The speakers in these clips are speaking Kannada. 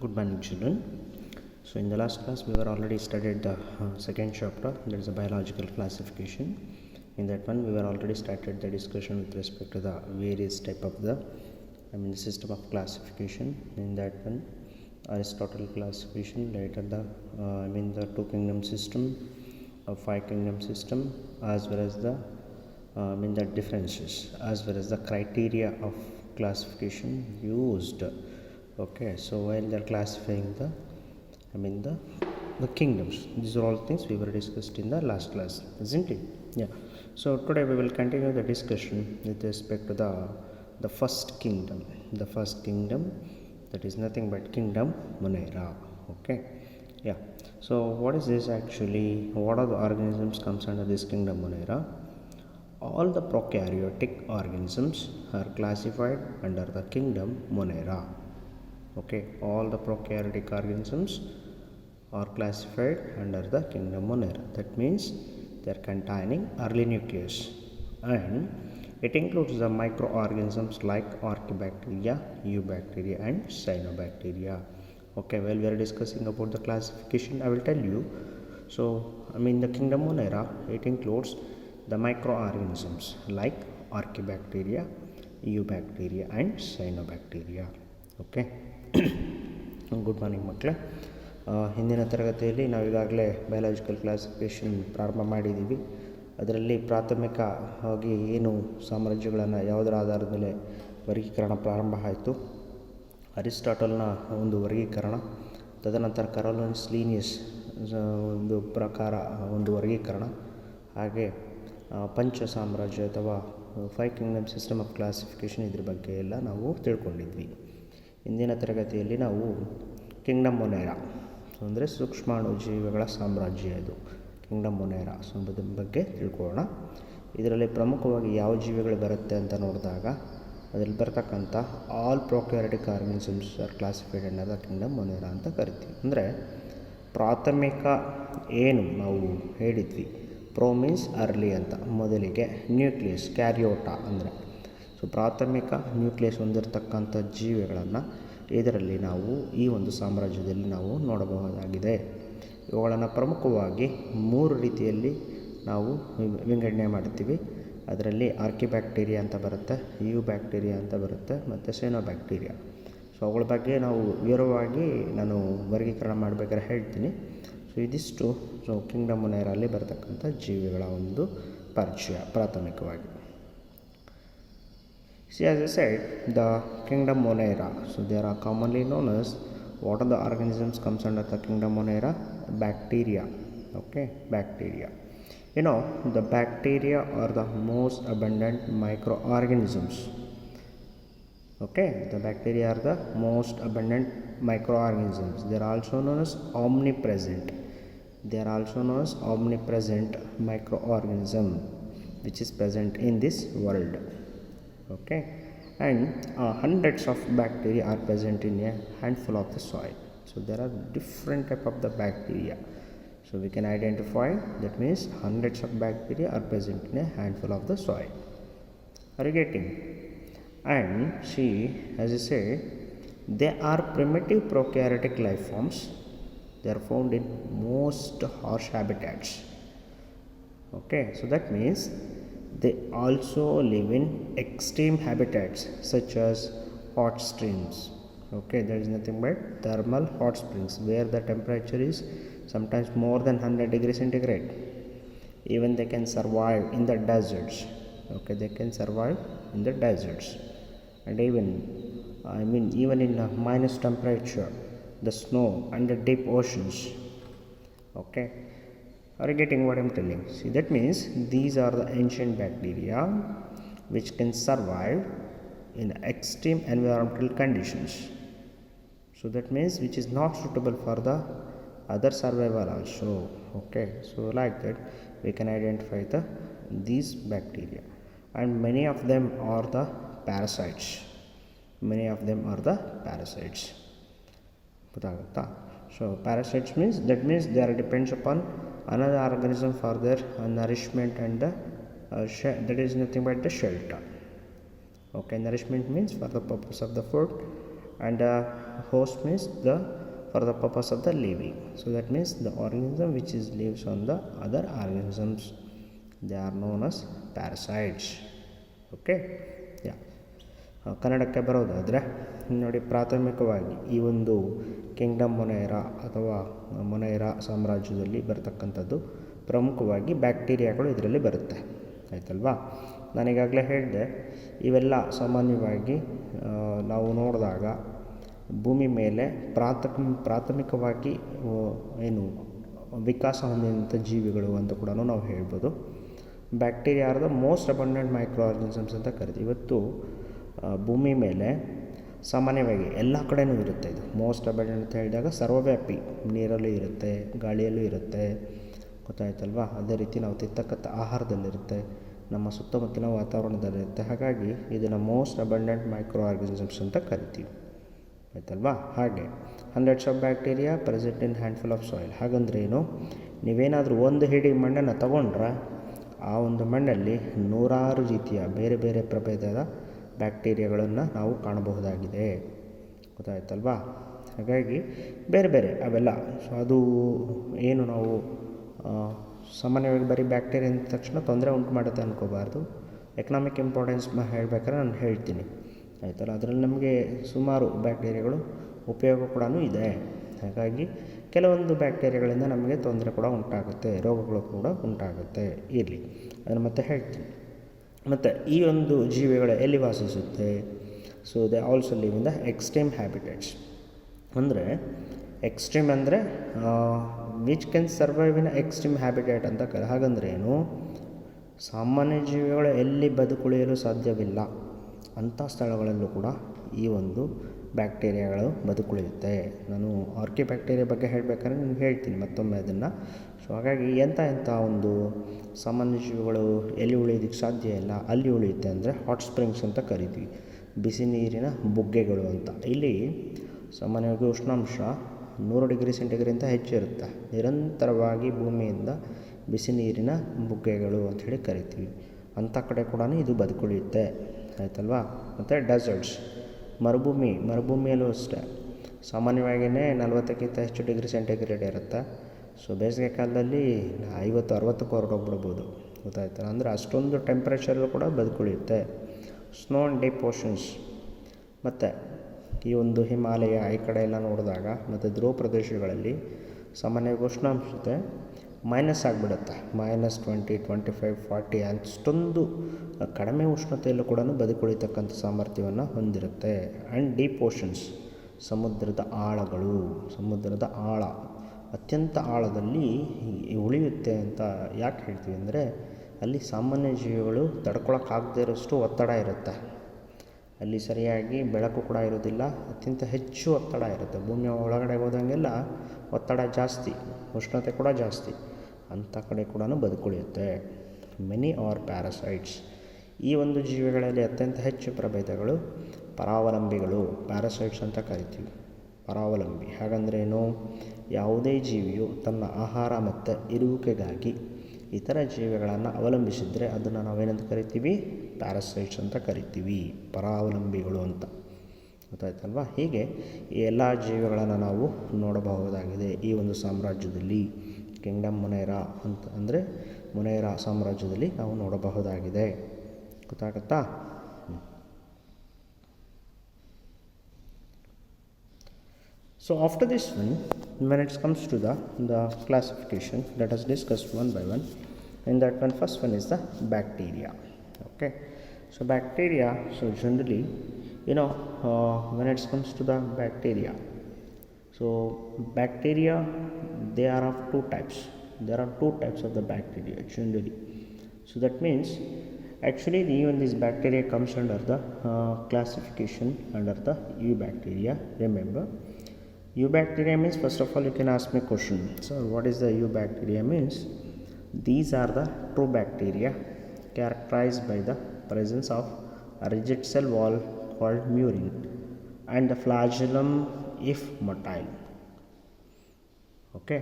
Good morning, children. So, in the last class, we were already studied the second chapter, that is the biological classification. In that one, we were already started the discussion with respect to the various type of the system of classification. In that one, Aristotle classification, later the two kingdom system, five kingdom system, as well as the the differences, as well as the criteria of classification used. Okay, so while they're classifying the kingdoms, these are all things we were discussed in the last class, isn't it? Yeah. So today we will continue the discussion with respect to the first kingdom. The first kingdom, that is nothing but kingdom Monera. Okay. Yeah. So what is this actually? What are the organisms comes under this kingdom Monera? All the prokaryotic organisms are classified under the kingdom Monera. Okay, all the prokaryotic organisms are classified under the kingdom Monera. That means they are containing early nucleus, and it includes the microorganisms like archaebacteria, eubacteria, and cyanobacteria. Okay, while we are discussing about the classification, I will tell you. So, the kingdom Monera, it includes the microorganisms like archaebacteria, eubacteria, and cyanobacteria. Okay. Good morning ಮಕ್ಕಳೇ. ಹಿಂದಿನ ತರಗತಿಯಲ್ಲಿ ನಾವೀಗಾಗಲೇ ಬಯಾಲಜಿಕಲ್ ಕ್ಲಾಸಿಫಿಕೇಷನ್ ಪ್ರಾರಂಭ ಮಾಡಿದ್ದೀವಿ. ಅದರಲ್ಲಿ ಪ್ರಾಥಮಿಕವಾಗಿ ಏನು ಸಾಮ್ರಾಜ್ಯಗಳನ್ನು ಯಾವುದರ ಆಧಾರದ ಮೇಲೆ ವರ್ಗೀಕರಣ ಪ್ರಾರಂಭ ಆಯಿತು, ಅರಿಸ್ಟಾಟಲ್ನ ಒಂದು ವರ್ಗೀಕರಣ, ತದನಂತರ ಕರೋಲಿನಸ್ ಲೀನಿಯಸ್ ಒಂದು ಪ್ರಕಾರ ಒಂದು ವರ್ಗೀಕರಣ, ಹಾಗೆ ಪಂಚ ಸಾಮ್ರಾಜ್ಯ ಅಥವಾ five Kingdom system of classification, ಇದ್ರ ಬಗ್ಗೆ ಎಲ್ಲ ನಾವು ತಿಳ್ಕೊಂಡಿದ್ವಿ. ಇಂದಿನ ತರಗತಿಯಲ್ಲಿ ನಾವು ಕಿಂಗ್ಡಮ್ ಮೊನೇರಾ, ಅಂದರೆ ಸೂಕ್ಷ್ಮಾಣುಜೀವಿಗಳ ಸಾಮ್ರಾಜ್ಯ, ಇದು ಕಿಂಗ್ಡಮ್ ಮೊನೇರಾ. ಸೊ ಅದ್ರ ಬಗ್ಗೆ ತಿಳ್ಕೊಳ್ಳೋಣ. ಇದರಲ್ಲಿ ಪ್ರಮುಖವಾಗಿ ಯಾವ ಜೀವಿಗಳು ಬರುತ್ತೆ ಅಂತ ನೋಡಿದಾಗ, ಅದರಲ್ಲಿ ಬರ್ತಕ್ಕಂಥ all prokaryotic organisms are classified under the kingdom Monera ಅಂತ ಕರಿತೀವಿ. ಅಂದರೆ ಪ್ರಾಥಮಿಕ ಏನು ನಾವು ಹೇಳಿದ್ವಿ, ಪ್ರೋ ಮೀನ್ಸ್ ಅರ್ಲಿ ಅಂತ, ಮೊದಲಿಗೆ ನ್ಯೂಕ್ಲಿಯಸ್ ಕ್ಯಾರಿಯೋಟಾ ಅಂದರೆ, ಸೊ ಪ್ರಾಥಮಿಕ ನ್ಯೂಕ್ಲಿಯಸ್ ಹೊಂದಿರತಕ್ಕಂಥ ಜೀವಿಗಳನ್ನು ಇದರಲ್ಲಿ ನಾವು ಈ ಒಂದು ಸಾಮ್ರಾಜ್ಯದಲ್ಲಿ ನಾವು ನೋಡಬಹುದಾಗಿದೆ. ಇವುಗಳನ್ನು ಪ್ರಮುಖವಾಗಿ ಮೂರು ರೀತಿಯಲ್ಲಿ ನಾವು ವಿಂಗಡಣೆ ಮಾಡ್ತೀವಿ. ಅದರಲ್ಲಿ ಆರ್ಕಿಬ್ಯಾಕ್ಟೀರಿಯಾ ಅಂತ ಬರುತ್ತೆ, ಯೂಬ್ಯಾಕ್ಟೀರಿಯಾ ಅಂತ ಬರುತ್ತೆ, ಮತ್ತು ಸೈನೋಬ್ಯಾಕ್ಟೀರಿಯಾ. ಸೊ ಅವುಗಳ ಬಗ್ಗೆ ನಾವು ವಿವರವಾಗಿ ನಾನು ವರ್ಗೀಕರಣ ಮಾಡಬೇಕಾದ್ರೆ ಹೇಳ್ತೀನಿ. ಸೊ ಇದಿಷ್ಟು ಕಿಂಗ್ಡಮ್ ಮೊನೇರಲ್ಲಿ ಬರತಕ್ಕಂಥ ಜೀವಿಗಳ ಒಂದು ಪರಿಚಯ ಪ್ರಾಥಮಿಕವಾಗಿ. See, as I said, the kingdom Monera. So they are commonly known as, what are the organisms comes under the kingdom Monera? Bacteria. Okay, bacteria. You know, the bacteria are the most abundant microorganisms. Okay, the bacteria are the most abundant microorganisms. They are also known as omnipresent. They are also known as omnipresent microorganism which is present in this world. Okay, and hundreds of bacteria are present in a handful of the soil. So there are different type of the bacteria. So we can identify, that means hundreds of bacteria are present in a handful of the soil. Are you getting? And see, as I say, they are primitive prokaryotic life forms. They are found in most harsh habitats. Okay, so that means they also live in extreme habitats such as hot streams. Okay, there is nothing but thermal hot springs where the temperature is sometimes more than 100 degrees centigrade. Even they can survive in the deserts. Okay, they can survive in the deserts, and even in minus temperature, the snow and the deep oceans. Okay, are you getting what I am telling? See, that means these are the ancient bacteria which can survive in extreme environmental conditions. So that means which is not suitable for the other survival also. Okay, so like that we can identify these bacteria, and many of them are the parasites. Many of them are the parasites. So parasites means, that means they are depends upon another organism for their nourishment, and that is nothing but the shelter. Okay, nourishment means for the purpose of the food, and host means the for the purpose of the living. So that means the organism which is lives on the other organisms, they are known as parasites. Okay yeah ಕನ್ನಡಕ್ಕೆ ಬರೋದಾದರೆ ನೋಡಿ, ಪ್ರಾಥಮಿಕವಾಗಿ ಈ ಒಂದು ಕಿಂಗ್ಡಮ್ ಮೊನೈರಾ ಅಥವಾ ಮೊನೈರಾ ಸಾಮ್ರಾಜ್ಯದಲ್ಲಿ ಬರ್ತಕ್ಕಂಥದ್ದು ಪ್ರಮುಖವಾಗಿ ಬ್ಯಾಕ್ಟೀರಿಯಾಗಳು ಇದರಲ್ಲಿ ಬರುತ್ತೆ, ಆಯ್ತಲ್ವಾ. ನಾನೀಗಾಗಲೇ ಹೇಳಿದೆ, ಇವೆಲ್ಲ ಸಾಮಾನ್ಯವಾಗಿ ನಾವು ನೋಡಿದಾಗ ಭೂಮಿ ಮೇಲೆ ಪ್ರಾಥಮಿಕವಾಗಿ ಏನು ವಿಕಾಸ ಹೊಂದಿದಂಥ ಜೀವಿಗಳು ಅಂತ ಕೂಡ ನಾವು ಹೇಳ್ಬೋದು. Bacteria R the most abundant micro organisms ಅಂತ ಕರಿತೀವಿ. ಇವತ್ತು ಭೂಮಿ ಮೇಲೆ ಸಾಮಾನ್ಯವಾಗಿ ಎಲ್ಲ ಕಡೆಯೂ ಇರುತ್ತೆ. ಇದು ಮೋಸ್ಟ್ ಅಬಂಡೆಂಟ್ ಅಂತ ಹೇಳಿದಾಗ ಸರ್ವವ್ಯಾಪಿ, ನೀರಲ್ಲೂ ಇರುತ್ತೆ, ಗಾಳಿಯಲ್ಲೂ ಇರುತ್ತೆ, ಗೊತ್ತಾಯ್ತಲ್ವಾ. ಅದೇ ರೀತಿ ನಾವು ತಿಂತಕ್ಕಂಥ ಆಹಾರದಲ್ಲಿರುತ್ತೆ, ನಮ್ಮ ಸುತ್ತಮುತ್ತಲಿನ ವಾತಾವರಣದಲ್ಲಿರುತ್ತೆ. ಹಾಗಾಗಿ ಇದನ್ನು ಮೋಸ್ಟ್ ಅಬಂಡೆಂಟ್ ಮೈಕ್ರೋ ಆರ್ಗನಿಸಮ್ಸ್ ಅಂತ ಕರಿತೀವಿ, ಆಯ್ತಲ್ವಾ. ಹಾಗೆ hundreds of bacteria present in handful of soil. ಹಾಗಂದ್ರೆ ಏನು, ನೀವೇನಾದರೂ ಒಂದು ಹಿಡಿ ಮಣ್ಣನ್ನು ತಗೊಂಡ್ರೆ ಆ ಒಂದು ಮಣ್ಣಲ್ಲಿ ನೂರಾರು ರೀತಿಯ ಬೇರೆ ಬೇರೆ ಪ್ರಭೇದದ ಬ್ಯಾಕ್ಟೀರಿಯಾಗಳನ್ನು ನಾವು ಕಾಣಬಹುದಾಗಿದೆ, ಗೊತ್ತಾಯ್ತಲ್ವಾ. ಹಾಗಾಗಿ ಬೇರೆ ಬೇರೆ ಅವೆಲ್ಲ. ಸೊ ಅದು ಏನು ನಾವು ಸಾಮಾನ್ಯವಾಗಿ ಬರೀ ಬ್ಯಾಕ್ಟೀರಿಯಾ ಅಂದ ತಕ್ಷಣ ತೊಂದರೆ ಉಂಟು ಮಾಡುತ್ತೆ ಅಂದ್ಕೋಬಾರ್ದು. ಎಕನಾಮಿಕ್ ಇಂಪಾರ್ಟೆನ್ಸ್ ಹೇಳ್ಬೇಕಾದ್ರೆ ನಾನು ಹೇಳ್ತೀನಿ, ಆಯ್ತಲ್ಲ. ಅದರಲ್ಲಿ ನಮಗೆ ಸುಮಾರು ಬ್ಯಾಕ್ಟೀರಿಯಾಗಳು ಉಪಯೋಗ ಕೂಡ ಇದೆ. ಹಾಗಾಗಿ ಕೆಲವೊಂದು ಬ್ಯಾಕ್ಟೀರಿಯಾಗಳಿಂದ ನಮಗೆ ತೊಂದರೆ ಕೂಡ ಉಂಟಾಗುತ್ತೆ, ರೋಗಗಳು ಕೂಡ ಉಂಟಾಗುತ್ತೆ. ಇರಲಿ, ಅದನ್ನು ಮತ್ತೆ ಹೇಳ್ತೀನಿ. ಮತ್ತು ಈ ಒಂದು ಜೀವಿಗಳು ಎಲ್ಲಿ ವಾಸಿಸುತ್ತೆ? So they also live in the extreme habitats. ಅಂದರೆ ಎಕ್ಸ್ಟ್ರೀಮ್ ಅಂದರೆ which can survive in extreme habitat ಅಂತ ಹಾಗಂದ್ರೆ ಏನು, ಸಾಮಾನ್ಯ ಜೀವಿಗಳು ಎಲ್ಲಿ ಬದುಕುಳಿಯಲು ಸಾಧ್ಯವಿಲ್ಲ ಅಂಥ ಸ್ಥಳಗಳಲ್ಲೂ ಕೂಡ ಈ ಒಂದು ಬ್ಯಾಕ್ಟೀರಿಯಾಗಳು ಬದುಕುಳಿಯುತ್ತೆ. ನಾನು ಆರ್ಕಿ ಬ್ಯಾಕ್ಟೀರಿಯಾ ಬಗ್ಗೆ ಹೇಳಬೇಕಾದ್ರೆ ನಿಮ್ಗೆ ಹೇಳ್ತೀನಿ ಮತ್ತೊಮ್ಮೆ ಅದನ್ನು. ಸೊ ಹಾಗಾಗಿ ಎಂಥ ಒಂದು ಸಾಮಾನ್ಯ ಜೀವಿಗಳು ಎಲ್ಲಿ ಉಳಿಯೋದಕ್ಕೆ ಸಾಧ್ಯ ಇಲ್ಲ ಅಲ್ಲಿ ಉಳಿಯುತ್ತೆ ಅಂದರೆ ಹಾಟ್ ಸ್ಪ್ರಿಂಗ್ಸ್ ಅಂತ ಕರಿತೀವಿ, ಬಿಸಿ ನೀರಿನ ಬುಗ್ಗೆಗಳು ಅಂತ. ಇಲ್ಲಿ ಸಾಮಾನ್ಯವಾಗಿ ಉಷ್ಣಾಂಶ 100 ಡಿಗ್ರಿ ಸೆಂಟಿಗ್ರೇಡ್ಗಿಂತ ಹೆಚ್ಚಿರುತ್ತೆ. ನಿರಂತರವಾಗಿ ಭೂಮಿಯಿಂದ ಬಿಸಿ ನೀರಿನ ಬುಗ್ಗೆಗಳು ಅಂಥೇಳಿ ಕರಿತೀವಿ. ಅಂಥ ಕಡೆ ಕೂಡ ಇದು ಬದುಕುಳಿಯುತ್ತೆ, ಆಯ್ತಲ್ವಾ. ಮತ್ತು ಡೆಸರ್ಟ್ಸ್, ಮರುಭೂಮಿಯಲ್ಲೂ ಅಷ್ಟೇ ಸಾಮಾನ್ಯವಾಗಿಯೇ 40ಕ್ಕಿಂತ ಹೆಚ್ಚು ಡಿಗ್ರಿ ಸೆಂಟಿಗ್ರೇಡ್ ಇರುತ್ತೆ. ಸೊ ಬೇಸಿಗೆ ಕಾಲದಲ್ಲಿ 50-60ಕ್ಕೂ ಹೊರಟೋಗ್ಬಿಡ್ಬೋದು, ಗೊತ್ತಾಯ್ತಲ್ಲ. ಅಂದರೆ ಅಷ್ಟೊಂದು ಟೆಂಪ್ರೇಚರಲ್ಲೂ ಕೂಡ ಬದುಕುಳಿಯುತ್ತೆ. ಸ್ನೋ ಆ್ಯಂಡ್ ಡೀಪ್ ಓಷನ್ಸ್, ಮತ್ತು ಈ ಒಂದು ಹಿಮಾಲಯ ಈ ಕಡೆ ಎಲ್ಲ ನೋಡಿದಾಗ ಮತ್ತು ಧ್ರುವ ಪ್ರದೇಶಗಳಲ್ಲಿ ಸಾಮಾನ್ಯವಾಗಿ ಉಷ್ಣಾಂಶತೆ ಮೈನಸ್ ಆಗಿಬಿಡುತ್ತೆ, -20, 25, 40 ಅಷ್ಟೊಂದು ಕಡಿಮೆ ಉಷ್ಣತೆಯಲ್ಲೂ ಕೂಡ ಬದುಕುಳಿತಕ್ಕಂಥ ಸಾಮರ್ಥ್ಯವನ್ನು ಹೊಂದಿರುತ್ತೆ. ಆ್ಯಂಡ್ ಡೀಪ್ ಓಷನ್ಸ್, ಸಮುದ್ರದ ಆಳ ಅತ್ಯಂತ ಆಳದಲ್ಲಿ ಉಳಿಯುತ್ತೆ ಅಂತ ಯಾಕೆ ಹೇಳ್ತೀವಿ ಅಂದರೆ, ಅಲ್ಲಿ ಸಾಮಾನ್ಯ ಜೀವಿಗಳು ತಡ್ಕೊಳಕ್ಕಾಗದೇ ಇರೋಷ್ಟು ಒತ್ತಡ ಇರುತ್ತೆ. ಅಲ್ಲಿ ಸರಿಯಾಗಿ ಬೆಳಕು ಕೂಡ ಇರೋದಿಲ್ಲ, ಅತ್ಯಂತ ಹೆಚ್ಚು ಒತ್ತಡ ಇರುತ್ತೆ. ಭೂಮಿಯ ಒಳಗಡೆ ಹೋದಂಗೆಲ್ಲ ಒತ್ತಡ ಜಾಸ್ತಿ, ಉಷ್ಣತೆ ಕೂಡ ಜಾಸ್ತಿ. ಅಂಥ ಕಡೆ ಕೂಡ ಬದುಕುಳಿಯುತ್ತೆ. Many are parasites. ಈ ಒಂದು ಜೀವಿಗಳಲ್ಲಿ ಅತ್ಯಂತ ಹೆಚ್ಚು ಪ್ರಭೇದಗಳು ಪರಾವಲಂಬಿಗಳು, ಪ್ಯಾರಾಸೈಟ್ಸ್ ಅಂತ ಕರಿತೀವಿ. ಪರಾವಲಂಬಿ ಹಾಗಂದ್ರೆ ಏನು, ಯಾವುದೇ ಜೀವಿಯು ತನ್ನ ಆಹಾರ ಮತ್ತು ಇರುವಿಕೆಗಾಗಿ ಇತರ ಜೀವಿಗಳನ್ನು ಅವಲಂಬಿಸಿದರೆ ಅದನ್ನು ನಾವೇನಂತ ಕರಿತೀವಿ, ಪ್ಯಾರಾಸೈಟ್ಸ್ ಅಂತ ಕರಿತೀವಿ, ಪರಾವಲಂಬಿಗಳು ಅಂತ, ಗೊತ್ತಾಯ್ತಲ್ವ. ಹೀಗೆ ಈ ಎಲ್ಲ ಜೀವಿಗಳನ್ನು ನಾವು ನೋಡಬಹುದಾಗಿದೆ ಈ ಒಂದು ಸಾಮ್ರಾಜ್ಯದಲ್ಲಿ. ಕಿಂಗ್ಡಮ್ ಮೊನೈರಾ ಅಂತ ಅಂದರೆ ಮೊನೈರಾ ಸಾಮ್ರಾಜ್ಯದಲ್ಲಿ ನಾವು ನೋಡಬಹುದಾಗಿದೆ, ಗೊತ್ತಾಗುತ್ತಾ. So after this one, when it comes to the classification, let us discuss one by one. In that one, first one is the bacteria. Okay, so bacteria, so generally when it comes to the bacteria, so bacteria, they are of two types. There are two types of the bacteria generally. So that means actually even this bacteria comes under the classification under the eubacteria. Remember, eubacteria means, first of all you can ask me a question, so what is the eubacteria means? These are the true bacteria characterized by the presence of a rigid cell wall called murin and the flagellum if motile. Okay,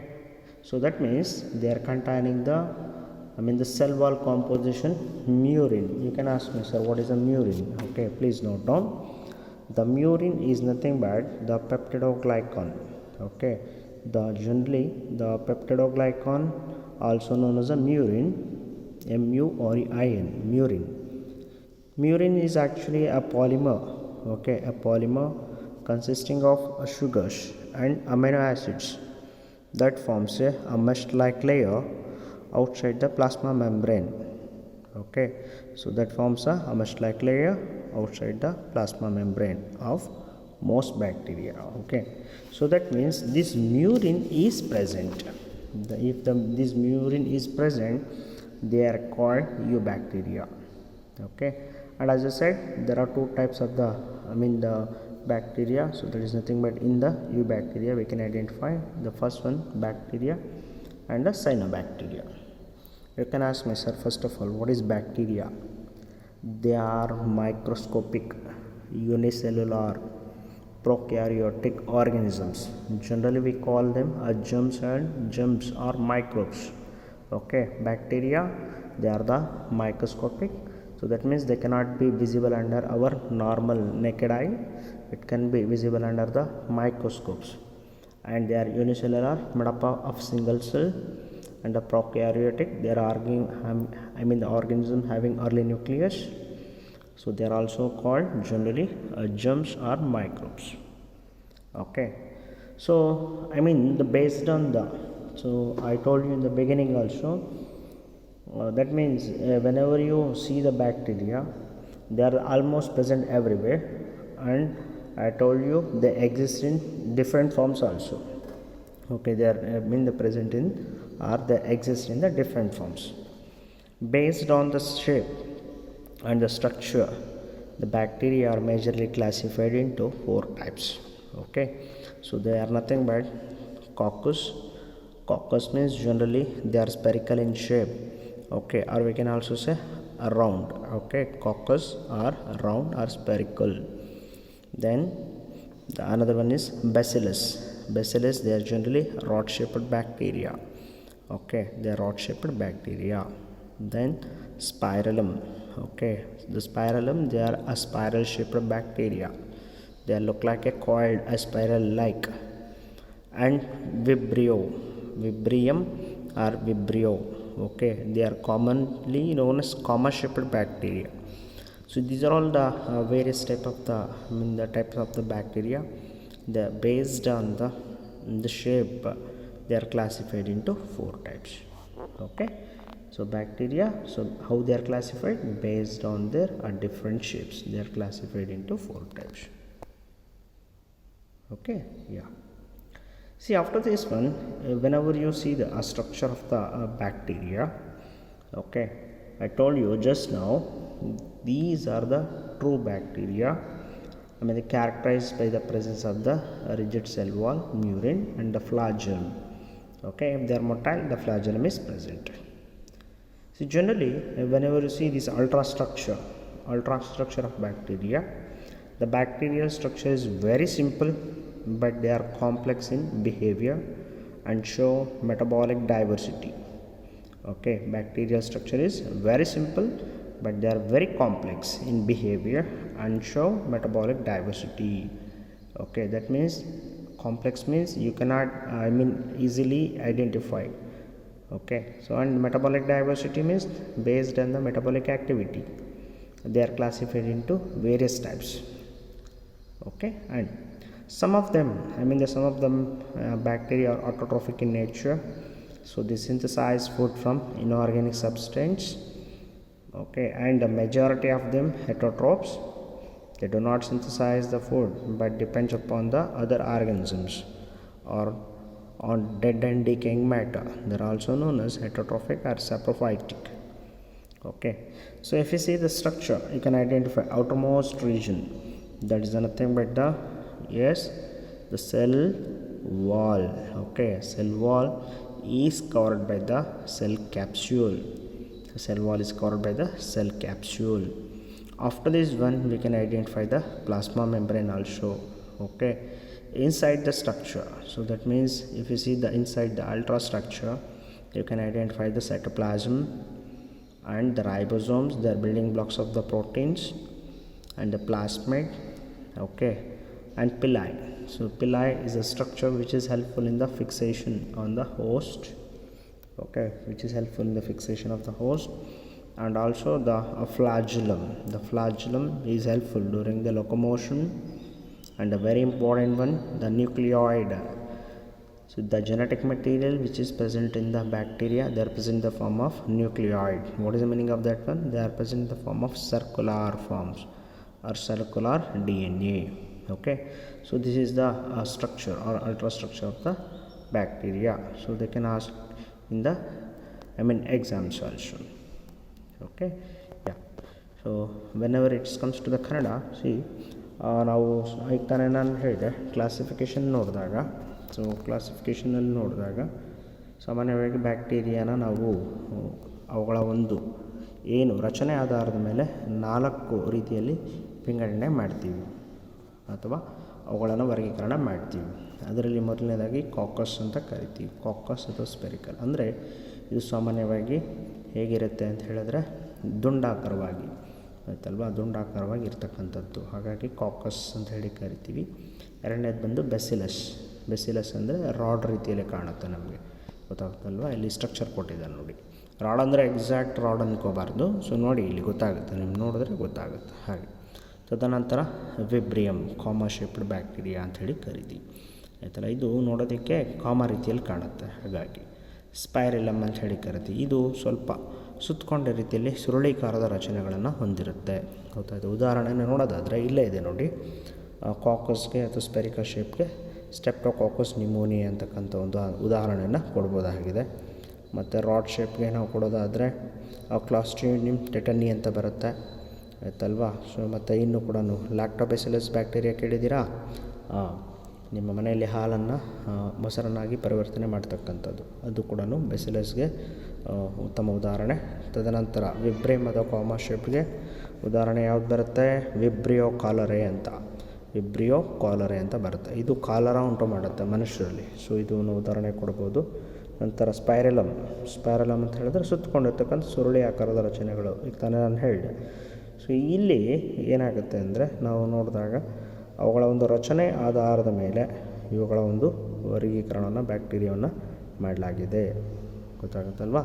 so that means they are containing the cell wall composition murin. You can ask me, sir, what is a murin? Okay, please note down. The murin is nothing but the peptidoglycan. Okay, generally the peptidoglycan, also known as a murin, murin, murin. Murin is actually a polymer. Okay, a polymer consisting of sugars and amino acids that forms a mesh-like layer outside the plasma membrane. Okay, so that forms a mesh-like layer outside the plasma membrane of most bacteria. Okay, so that means this murin is present. If this murin is present, they are called eubacteria. Okay, and as I said, there are two types of the bacteria. So there is nothing but in the eubacteria we can identify the first one, bacteria, and the cyanobacteria. You can ask me, sir, first of all, what is bacteria? They are microscopic, unicellular, prokaryotic organisms. Generally we call them germs and germs or microbes. Okay, bacteria, they are the microscopic, so that means they cannot be visible under our normal naked eye. It can be visible under the microscopes, and they are unicellular, made up of single cell, and the prokaryotic, they are the organism having early nucleus, so they are also called generally germs or microbes. Okay, so based on the, so I told you in the beginning also, that means whenever you see the bacteria, they are almost present everywhere, and I told you they exist in different forms also. Okay, they are the present in, or they exist in the different forms. Based on the shape and the structure, the bacteria are majorly classified into 4 types. Okay, so they are nothing but coccus. Coccus means generally they are spherical in shape. Okay, or we can also say round. Okay, coccus are round or spherical. Then the another one is bacillus. Bacillus, they are generally rod-shaped bacteria. Okay, they are rod-shaped bacteria. Then spirillum. Okay, the spirillum, they are a spiral-shaped bacteria. They look like a coiled, a spiral-like. And vibrio, vibrium or vibrio. Okay, they are commonly known as comma-shaped bacteria. So these are all the various type of the types of the bacteria. They are based on the shape. They are classified into 4 types. Okay, so bacteria, so how they are classified? Based on their different shapes, they are classified into 4 types. Okay, yeah. See, after this one, whenever you see the structure of the bacteria, okay, I told you just now, these are the true bacteria. They characterized by the presence of the rigid cell wall, murin, and the flagellum. Okay, if they are motile, the flagellum is present. See, generally, whenever you see this ultrastructure of bacteria, the bacterial structure is very simple, but they are complex in behavior and show metabolic diversity. Okay, bacterial structure is very simple, but they are very complex in behavior and show metabolic diversity. Okay, that means complex means you cannot easily identify. Okay, so and metabolic diversity means based on the metabolic activity. They are classified into various types. Okay, and some of them bacteria are autotrophic in nature, so they synthesize food from inorganic substance. Okay, and the majority of them heterotrophs. They do not synthesize the food but depends upon the other organisms or on dead and decaying matter. They are also known as heterotrophic or saprophytic. Okay, so if you see the structure, you can identify outermost region, that is nothing but the cell wall. Okay, cell wall is covered by the cell capsule. The cell wall is covered by the cell capsule. After this one, we can identify the plasma membrane also. Okay, inside the structure, so that means if you see the inside the ultrastructure, you can identify the cytoplasm and the ribosomes, they are building blocks of the proteins, and the plasmid, Okay, and pili. So pili is a structure which is helpful in the fixation on the host. Okay, which is helpful in the fixation of the host. And also the flagellum. The flagellum is helpful during the locomotion. And a very important one, the nucleoid. So the genetic material which is present in the bacteria, they are present in the form of nucleoid. What is the meaning of that one? They are present in the form of circular forms or circular DNA. Okay, so this is the structure or ultrastructure of the bacteria. So they can ask in the exams also. Okay, yeah. So whenever it comes to the Kannada, see ನಾವು ಈಗ ತಾನೇ ನಾನು ಹೇಳಿದೆ ಕ್ಲಾಸಿಫಿಕೇಷನ್ ನೋಡಿದಾಗ, ಸೊ ಕ್ಲಾಸಿಫಿಕೇಷನಲ್ಲಿ ನೋಡಿದಾಗ ಸಾಮಾನ್ಯವಾಗಿ ಬ್ಯಾಕ್ಟೀರಿಯಾನ ನಾವು ಅವುಗಳ ಒಂದು ಏನು ರಚನೆ ಆಧಾರದ ಮೇಲೆ 4 ರೀತಿಯಲ್ಲಿ ವಿಂಗಡಣೆ ಮಾಡ್ತೀವಿ ಅಥವಾ ಅವುಗಳನ್ನು ವರ್ಗೀಕರಣ ಮಾಡ್ತೀವಿ. ಅದರಲ್ಲಿ ಮೊದಲನೇದಾಗಿ ಕಾಕಸ್ ಅಂತ ಕರಿತೀವಿ. ಕಾಕಸ್ ಅಥವಾ ಸ್ಪೆರಿಕಲ್ ಅಂದರೆ ಇದು ಸಾಮಾನ್ಯವಾಗಿ ಹೇಗಿರುತ್ತೆ ಅಂತ ಹೇಳಿದ್ರೆ ದುಂಡಾಕಾರವಾಗಿ ಆಯ್ತಲ್ವ, ದುಂಡಾಕಾರವಾಗಿ ಇರ್ತಕ್ಕಂಥದ್ದು, ಹಾಗಾಗಿ ಕಾಕಸ್ ಅಂತ ಹೇಳಿ ಕರಿತೀವಿ. ಎರಡನೇದು ಬಂದು ಬೆಸಿಲಸ್. ಬೆಸಿಲಸ್ ಅಂದರೆ ರಾಡ್ ರೀತಿಯಲ್ಲಿ ಕಾಣುತ್ತೆ, ನಮಗೆ ಗೊತ್ತಾಗುತ್ತಲ್ವ. ಇಲ್ಲಿ ಸ್ಟ್ರಕ್ಚರ್ ಕೊಟ್ಟಿದ್ದಾರೆ ನೋಡಿ. ರಾಡ್ ಅಂದರೆ ಎಕ್ಸಾಕ್ಟ್ ರಾಡ್ ಅನ್ಕೋಬಾರ್ದು. ಸೊ ನೋಡಿ ಇಲ್ಲಿ ಗೊತ್ತಾಗುತ್ತೆ, ನಿಮ್ಗೆ ನೋಡಿದ್ರೆ ಗೊತ್ತಾಗುತ್ತೆ ಹಾಗೆ. ತದನಂತರ ವಿಬ್ರಿಯಮ್, ಕಾಮಾ ಶೇಪ್ಡ್ ಬ್ಯಾಕ್ಟೀರಿಯಾ ಅಂಥೇಳಿ ಕರಿತೀವಿ ಆಯ್ತಲ್ಲ. ಇದು ನೋಡೋದಕ್ಕೆ ಕಾಮಾ ರೀತಿಯಲ್ಲಿ ಕಾಣುತ್ತೆ, ಹಾಗಾಗಿ ಸ್ಪೈರಿಲಮ್ ಅಂತ ಹೇಳಿ ಕರಿತೀವಿ. ಇದು ಸ್ವಲ್ಪ ಸುತ್ತಕೊಂಡ ರೀತಿಯಲ್ಲಿ ಸುರುಳಿಕಾರದ ರಚನೆಗಳನ್ನು ಹೊಂದಿರುತ್ತೆ, ಗೊತ್ತಾಯ್ತು. ಉದಾಹರಣೆನ ನೋಡೋದಾದರೆ ಇಲ್ಲೇ ಇದೆ ನೋಡಿ, ಕಾಕಸ್ಗೆ ಅಥವಾ ಸ್ಪೆರಿಕಲ್ ಶೇಪ್ಗೆ ಸ್ಟೆಪ್ಟೋಕಾಕಸ್ ನಿಮೋನಿ ಅಂತಕ್ಕಂಥ ಒಂದು ಉದಾಹರಣೆಯನ್ನು ಕೊಡ್ಬೋದಾಗಿದೆ. ಮತ್ತು ರಾಡ್ ಶೇಪ್ಗೆ ನಾವು ಕೊಡೋದಾದರೆ ಕ್ಲಾಸ್ಟ್ರಿಡಿಯಂ ಟೆಟನಿ ಅಂತ ಬರುತ್ತೆ ಆಯ್ತಲ್ವಾ. ಸೊ ಮತ್ತು ಇನ್ನೂ ಕೂಡ ಲ್ಯಾಕ್ಟೋಬೆಸಿಲಸ್ ಬ್ಯಾಕ್ಟೀರಿಯಾ ಕೇಳಿದ್ದೀರಾ? ನಿಮ್ಮ ಮನೆಯಲ್ಲಿ ಹಾಲನ್ನು ಮೊಸರನ್ನಾಗಿ ಪರಿವರ್ತನೆ ಮಾಡ್ತಕ್ಕಂಥದ್ದು, ಅದು ಕೂಡ ಬೆಸಿಲಸ್ಗೆ ಉತ್ತಮ ಉದಾಹರಣೆ. ತದನಂತರ ವಿಬ್ರಿಯಮ್ ಅಥವಾ ಕಾಮಾ ಶೇಪ್ಗೆ ಉದಾಹರಣೆ ಯಾವ್ದು ಬರುತ್ತೆ? ವಿಬ್ರಿಯೋ ಕಾಲರೆ ಅಂತ, ವಿಬ್ರಿಯೋ ಕಾಲರೆ ಅಂತ ಬರುತ್ತೆ. ಇದು ಕಾಲರ ಉಂಟು ಮಾಡುತ್ತೆ ಮನುಷ್ಯರಲ್ಲಿ, ಸೊ ಇದನ್ನು ಉದಾಹರಣೆ ಕೊಡ್ಬೋದು. ನಂತರ ಸ್ಪೈರಲಮ್. ಸ್ಪೈರಲಮ್ ಅಂತ ಹೇಳಿದ್ರೆ ಸುತ್ತಕೊಂಡಿರ್ತಕ್ಕಂಥ ಸುರುಳಿ ಆಕಾರದ ರಚನೆಗಳು, ಈಗ ತಾನೇ ನಾನು ಹೇಳಿದೆ. ಸೊ ಇಲ್ಲಿ ಏನಾಗುತ್ತೆ ಅಂದರೆ ನಾವು ನೋಡಿದಾಗ ಅವುಗಳ ಒಂದು ರಚನೆ ಆಧಾರದ ಮೇಲೆ ಇವುಗಳ ಒಂದು ವರ್ಗೀಕರಣವನ್ನು ಬ್ಯಾಕ್ಟೀರಿಯಾವನ್ನು ಮಾಡಲಾಗಿದೆ, ಗೊತ್ತಾಗುತ್ತಲ್ವ.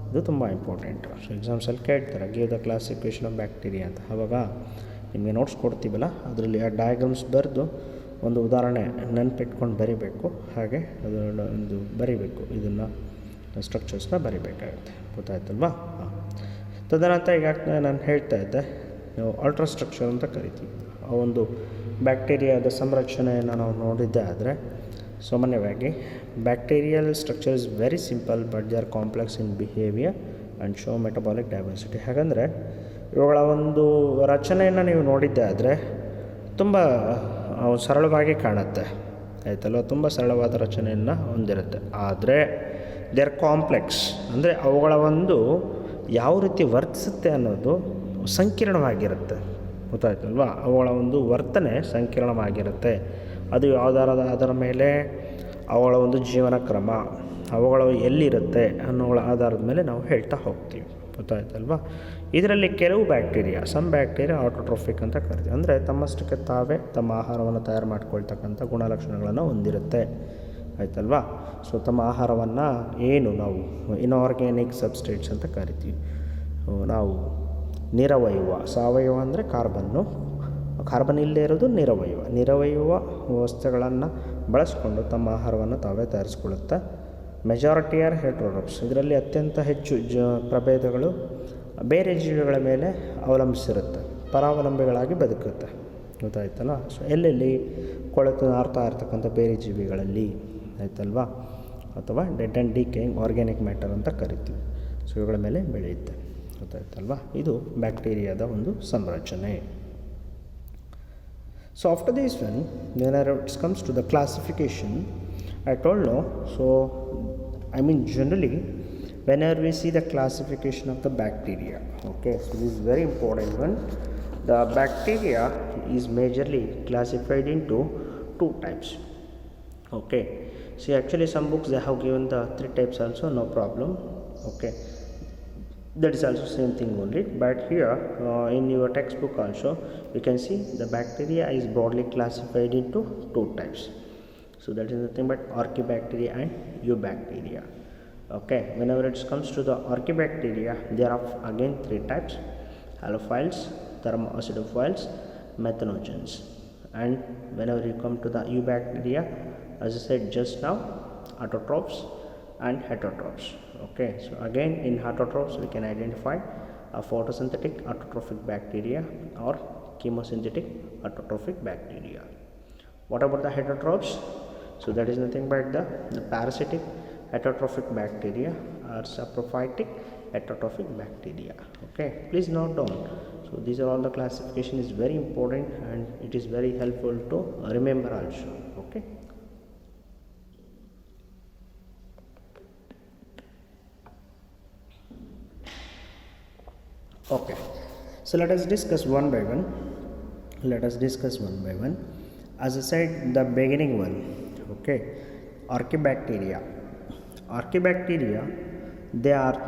ಇದು ತುಂಬ ಇಂಪಾರ್ಟೆಂಟ್. ಸೊ ಎಕ್ಸಾಮ್ಸಲ್ಲಿ ಕೇಳ್ತಾರೆ give the classification of bacteria ಅಂತ. ಆವಾಗ ನಿಮಗೆ ನೋಟ್ಸ್ ಕೊಡ್ತೀವಲ್ಲ, ಅದರಲ್ಲಿ ಆ ಡಯಾಗ್ರಾಮ್ಸ್ ಬರೆದು ಒಂದು ಉದಾಹರಣೆ ನೆನಪಿಟ್ಕೊಂಡು ಬರಿಬೇಕು. ಹಾಗೆ ಅದು ಒಂದು ಬರಿಬೇಕು, ಇದನ್ನು ಸ್ಟ್ರಕ್ಚರ್ಸ್ನ ಬರಿಬೇಕಾಗುತ್ತೆ, ಗೊತ್ತಾಯ್ತಲ್ವಾ. ತದನಂತರ ಈಗ ನಾನು ಹೇಳ್ತಾ ಇದ್ದೆ, ನಾವು ಅಲ್ಟ್ರಾಸ್ಟ್ರಕ್ಚರ್ ಅಂತ ಕರಿತೀವಿ. ಆ ಒಂದು ಬ್ಯಾಕ್ಟೀರಿಯಾದ ಸಂರಚನೆಯನ್ನು ನಾವು ನೋಡಿದ್ದೆ ಆದರೆ ಸಾಮಾನ್ಯವಾಗಿ bacterial structure is very simple but they are complex in behaviour and show metabolic diversity. ಹಾಗಂದರೆ ಇವುಗಳ ಒಂದು ರಚನೆಯನ್ನು ನೀವು ನೋಡಿದ್ದೆ ಆದರೆ ತುಂಬ ಸರಳವಾಗಿ ಕಾಣುತ್ತೆ ಆಯಿತಲ್ವ, ತುಂಬ ಸರಳವಾದ ರಚನೆಯನ್ನು ಹೊಂದಿರುತ್ತೆ. ಆದರೆ ದೇ ಆರ್ ಕಾಂಪ್ಲೆಕ್ಸ್ ಅಂದರೆ ಅವುಗಳ ಒಂದು ಯಾವ ರೀತಿ ವರ್ತಿಸುತ್ತೆ ಅನ್ನೋದು ಸಂಕೀರ್ಣವಾಗಿರುತ್ತೆ, ಗೊತ್ತಾಯ್ತಲ್ವ. ಅವುಗಳ ಒಂದು ವರ್ತನೆ ಸಂಕೀರ್ಣವಾಗಿರುತ್ತೆ. ಅದು ಅದರ ಮೇಲೆ ಅವುಗಳ ಒಂದು ಜೀವನ ಕ್ರಮ, ಅವುಗಳು ಎಲ್ಲಿರುತ್ತೆ ಅನ್ನೋಗಳ ಆಧಾರದ ಮೇಲೆ ನಾವು ಹೇಳ್ತಾ ಹೋಗ್ತೀವಿ, ಗೊತ್ತಾಯ್ತಲ್ವ. ಇದರಲ್ಲಿ ಕೆಲವು ಬ್ಯಾಕ್ಟೀರಿಯಾ, ಸಮ್ ಬ್ಯಾಕ್ಟೀರಿಯಾ ಆಟೋಟ್ರೋಫಿಕ್ ಅಂತ ಕರಿತೀವಿ, ಅಂದರೆ ತಮ್ಮಷ್ಟಕ್ಕೆ ತಾವೇ ತಮ್ಮ ಆಹಾರವನ್ನು ತಯಾರು ಮಾಡ್ಕೊಳ್ತಕ್ಕಂಥ ಗುಣಲಕ್ಷಣಗಳನ್ನು ಹೊಂದಿರುತ್ತೆ ಆಯ್ತಲ್ವ. ಸೊ ತಮ್ಮ ಆಹಾರವನ್ನು ಏನು ನಾವು ಇನ್ಆರ್ಗ್ಯಾನಿಕ್ ಸಬ್ಸ್ಟ್ರೇಟ್ಸ್ ಅಂತ ಕರಿತೀವಿ. ನಾವು ನಿರವಯವ, ಸಾವಯವ ಅಂದರೆ ಕಾರ್ಬನ್ ಇಲ್ಲದೆ ಇರೋದು ನಿರವಯವ ವಸ್ತುಗಳನ್ನು ಬಳಸಿಕೊಂಡು ತಮ್ಮ ಆಹಾರವನ್ನು ತಾವೇ ತಯಾರಿಸ್ಕೊಳ್ಳುತ್ತೆ. ಮೆಜಾರಿಟಿ ಆರ್ ಹೆಟ್ರೋಟ್ರೋಪ್ಸ್, ಇದರಲ್ಲಿ ಅತ್ಯಂತ ಹೆಚ್ಚು ಪ್ರಭೇದಗಳು ಬೇರೆ ಜೀವಿಗಳ ಮೇಲೆ ಅವಲಂಬಿಸಿರುತ್ತೆ, ಪರಾವಲಂಬಿಗಳಾಗಿ ಬದುಕುತ್ತೆ, ಗೊತ್ತಾಯ್ತಲ್ಲ. ಸೊ ಎಲ್ಲೆಲ್ಲಿ ಕೊಳೆತು ನಾರ್ತಾ ಇರ್ತಕ್ಕಂಥ ಬೇರೆ ಜೀವಿಗಳಲ್ಲಿ ಆಯ್ತಲ್ವಾ, ಅಥವಾ dead and decaying organic matter ಅಂತ ಕರಿತೀವಿ. ಸೊ ಇವುಗಳ ಮೇಲೆ ಬೆಳೆಯುತ್ತೆ, ಗೊತ್ತಾಯ್ತಲ್ವಾ. ಇದು ಬ್ಯಾಕ್ಟೀರಿಯಾದ ಒಂದು ಸಂರಚನೆ. So after this one, when it comes to the classification, I told no. So generally, whenever we see the classification of the bacteria, okay, so this is very important one. The bacteria is majorly classified into 2 types. Okay, see actually some books they have given the 3 types also, no problem. Okay, that is also same thing only, but here in your textbook also you can see the bacteria is broadly classified into two types. So that is nothing but archaebacteria and eubacteria. Okay, whenever it comes to the archaebacteria, there are again three types: halophiles, thermoacidophiles, methanogens. And whenever you come to the eubacteria, as I said just now, autotrophs and heterotrophs. Okay, so again in heterotrophs we can identify a photosynthetic autotrophic bacteria or chemosynthetic autotrophic bacteria. What about the heterotrophs? So that is nothing but the parasitic heterotrophic bacteria or saprophytic heterotrophic bacteria. Okay, please note down. So these are all the classification is very important and it is very helpful to remember also. Okay. Okay, so let us discuss one by one. As I said, the beginning one. Okay, archaebacteria. They are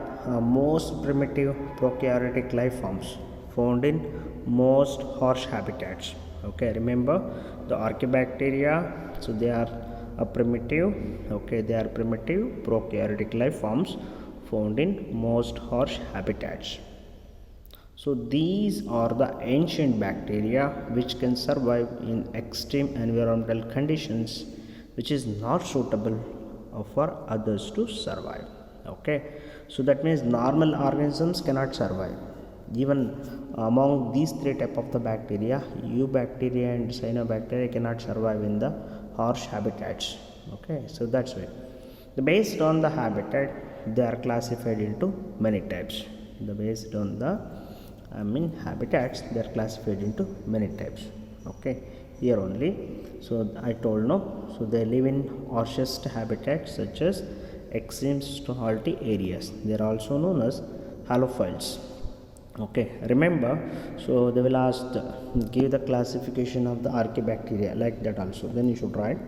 most primitive prokaryotic life forms found in most harsh habitats. Okay, remember the archaebacteria. So they are primitive. Okay, they are primitive prokaryotic life forms found in most harsh habitats. So these are the ancient bacteria which can survive in extreme environmental conditions which is not suitable for others to survive. Okay, so that means normal organisms cannot survive. Even among these three type of the bacteria, eubacteria and cyanobacteria cannot survive in the harsh habitats. Okay, so that's why based on the habitat they are classified into many types. Based on the habitats they are classified into many types. Okay, here only. So I told no. So they live in harshest habitats such as extreme salty areas. They are also known as halophiles. Okay, remember, so they will ask give the classification of the archaebacteria like that also. Then you should write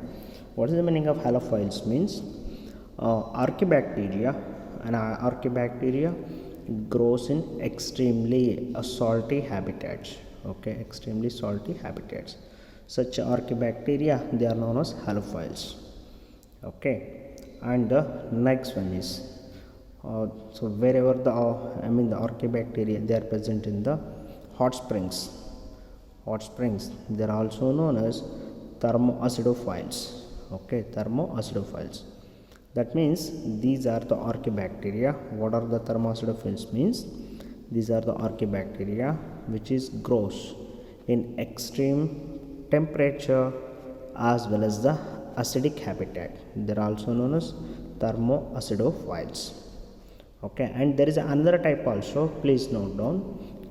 what is the meaning of halophiles means archaebacteria. And archaebacteria grows in extremely salty habitats. Okay, extremely salty habitats. Such archaebacteria they are known as halophiles. Okay, and the next one is so wherever the the archaebacteria they are present in the hot springs. They are also known as thermoacidophiles. Okay, thermoacidophiles. That means these are the archaebacteria. What are the thermoacidophiles means? These are the archaebacteria which is grows in extreme temperature as well as the acidic habitat. They are also known as thermoacidophiles. Okay, and there is another type also. Please note down.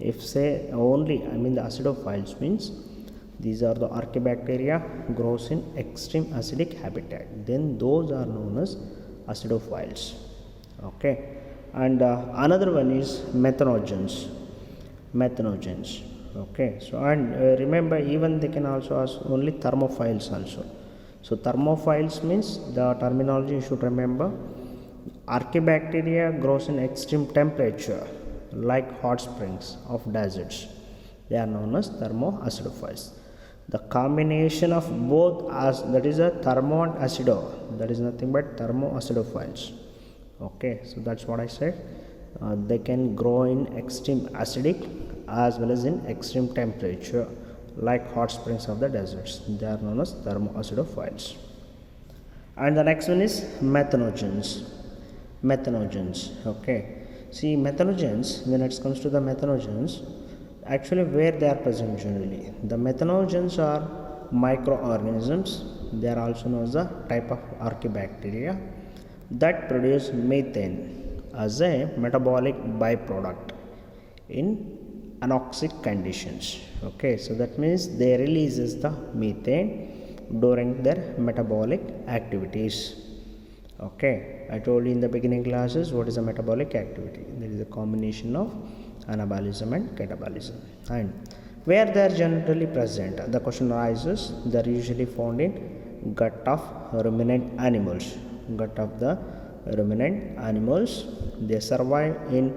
If say only the acidophiles means these are the archaebacteria grows in extreme acidic habitat, then those are known as acidophiles. Okay, and another one is methanogens. Okay, so and remember even they can also ask only thermophiles also. So thermophiles means the terminology you should remember. Archaebacteria grows in extreme temperature like hot springs of deserts. They are known as thermoacidophiles. The combination of both as that is a thermo and acido, that is nothing but thermoacidophiles. Okay, so that's what I said. They can grow in extreme acidic as well as in extreme temperature like hot springs of the deserts. They are known as thermoacidophiles. And the next one is methanogens. Okay, see methanogens, when it comes to the methanogens, actually where they are present generally, the methanogens are microorganisms. They are also known as a type of archaebacteria that produce methane as a metabolic byproduct in anoxic conditions. Okay, so that means they releases the methane during their metabolic activities. Okay, I told you in the beginning classes what is a metabolic activity. There is a combination of anabolism and catabolism. And where they are generally present, the question arises, they are usually found in gut of ruminant animals. They survive in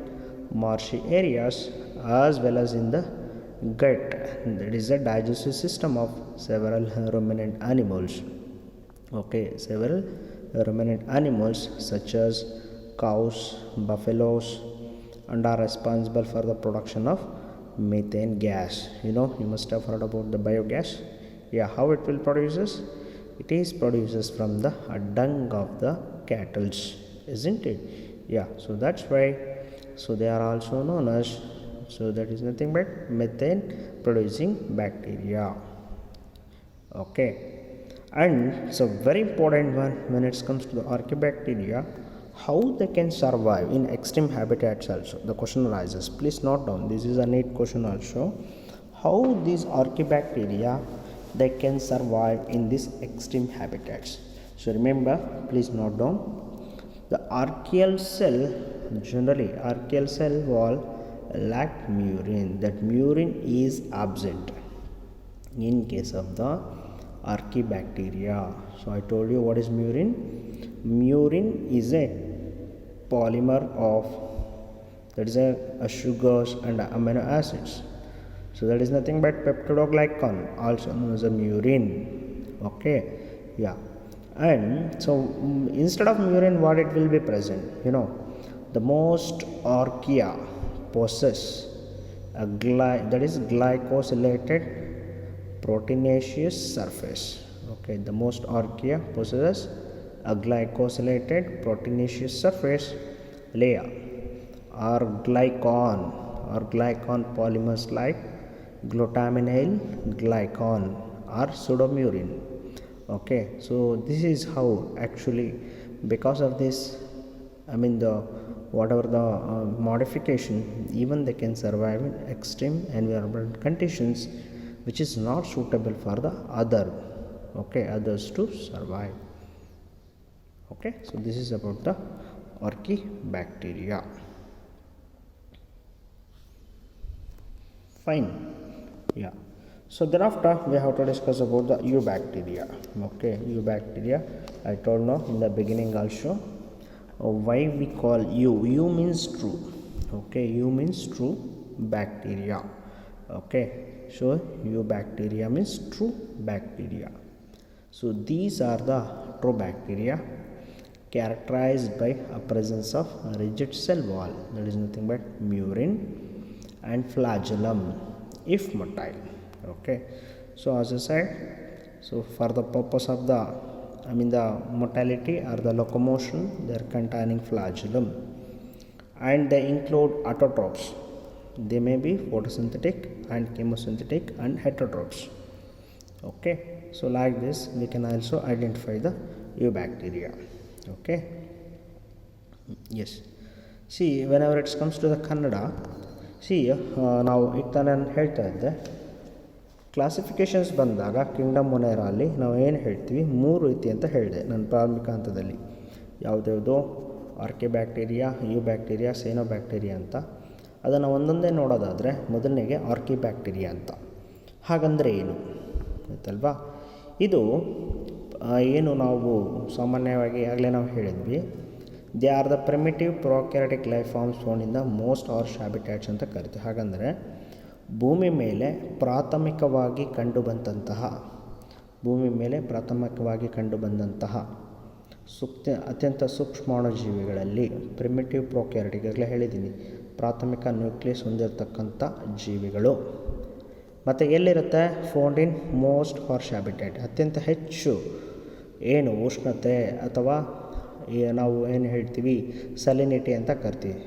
marshy areas as well as in the gut, that is the digestive system of several ruminant animals. Okay, several ruminant animals such as cows, buffaloes, and are responsible for the production of methane gas. You know, you must have heard about the biogas. Yeah, how it will produces? It is produces from the dung of the cattle, isn't it? Yeah, so that's why, so they are also known as, so that is nothing but methane producing bacteria. Okay, and so very important one when it comes to the archaebacteria, how they can survive in extreme habitats also. The question arises, please note down, this is a neat question also. How these archaebacteria they can survive in these extreme habitats? So remember, please note down, the archaeal cell, generally archaeal cell wall lack murine, that murine is absent in case of the archaebacteria. So I told you what is murine. Murine is a polymer of, that is a sugars and amino acids. So that is nothing but peptidoglycan, also known as a murine. Okay, yeah. And so instead of murine, what it will be present? You know, the most archaea possess a that is glycosylated proteinaceous surface. Okay, the most archaea possesses a glycosylated proteinaceous surface layer or glycan polymers like glutaminyl glycan or pseudomurine. Okay, so this is how actually, because of this, I mean the whatever the modification, even they can survive in extreme environmental conditions which is not suitable for the others to survive. Okay, so this is about the archaebacteria. Fine. Yeah. So thereafter we have to discuss about the eubacteria. Okay, eubacteria, I told now in the beginning also. Why we call U means true. Okay, U means true bacteria. Okay, so eubacteria means true bacteria. So these are the true bacteria characterized by a presence of a rigid cell wall, that is nothing but murine, and flagellum if motile. Okay, so as I said, so for the purpose of the motility or the locomotion, they are containing flagellum, and they include autotrophs. They may be photosynthetic and chemosynthetic and heterotrophs. Okay, so like this we can also identify the eubacteria. Okay, yes, see, whenever it comes to the Kannada, see, ನಾವು ಈಗ ತಾನೇ ನಾನು ಹೇಳ್ತಾ ಇದ್ದೆ, ಕ್ಲಾಸಿಫಿಕೇಷನ್ಸ್ ಬಂದಾಗ ಕಿಂಗ್ಡಮ್ ಮೊನೇರಲ್ಲಿ ನಾವು ಏನು ಹೇಳ್ತೀವಿ, 3 ರೀತಿ ಅಂತ ಹೇಳಿದೆ ನನ್ನ ಪ್ರಾರಂಭಿಕ ಹಂತದಲ್ಲಿ. ಯಾವುದ್ಯಾವುದು ಆರ್ಕಿಬ್ಯಾಕ್ಟೀರಿಯಾ, ಯೂಬ್ಯಾಕ್ಟೀರಿಯಾ, ಸೈನೋಬ್ಯಾಕ್ಟೀರಿಯಾ ಅಂತ. ಅದನ್ನು ಒಂದೊಂದೇ ನೋಡೋದಾದರೆ ಮೊದಲನೇಗೆ ಆರ್ಕಿಬ್ಯಾಕ್ಟೀರಿಯಾ ಅಂತ. ಹಾಗಂದರೆ ಏನು ಆಯ್ತಲ್ವಾ? ಇದು ಏನು ನಾವು ಸಾಮಾನ್ಯವಾಗಿ ಆಗಲೇ ನಾವು ಹೇಳಿದ್ವಿ, they are the primitive prokaryotic life forms found in the most harsh habitats ಅಂತ ಕರಿತೀವಿ. ಹಾಗಂದರೆ ಭೂಮಿ ಮೇಲೆ ಪ್ರಾಥಮಿಕವಾಗಿ ಕಂಡುಬಂದಂತಹ ಅತ್ಯಂತ ಸೂಕ್ಷ್ಮಾಣುಜೀವಿಗಳಲ್ಲಿ ಪ್ರಿಮಿಟಿವ್ ಪ್ರೊಕ್ಯಾರಿಯೋಟಿಕ್, ಆಗಲೇ ಹೇಳಿದ್ದೀನಿ, ಪ್ರಾಥಮಿಕ ನ್ಯೂಕ್ಲಿಯಸ್ ಹೊಂದಿರತಕ್ಕಂಥ ಜೀವಿಗಳು. ಮತ್ತು ಎಲ್ಲಿರುತ್ತೆ? Found in most harsh habitat, ಅತ್ಯಂತ ಹೆಚ್ಚು ಏನು ಉಷ್ಣತೆ ಅಥವಾ ನಾವು ಏನು ಹೇಳ್ತೀವಿ ಸಲಿನಿಟಿ ಅಂತ ಕರಿತೀವಿ,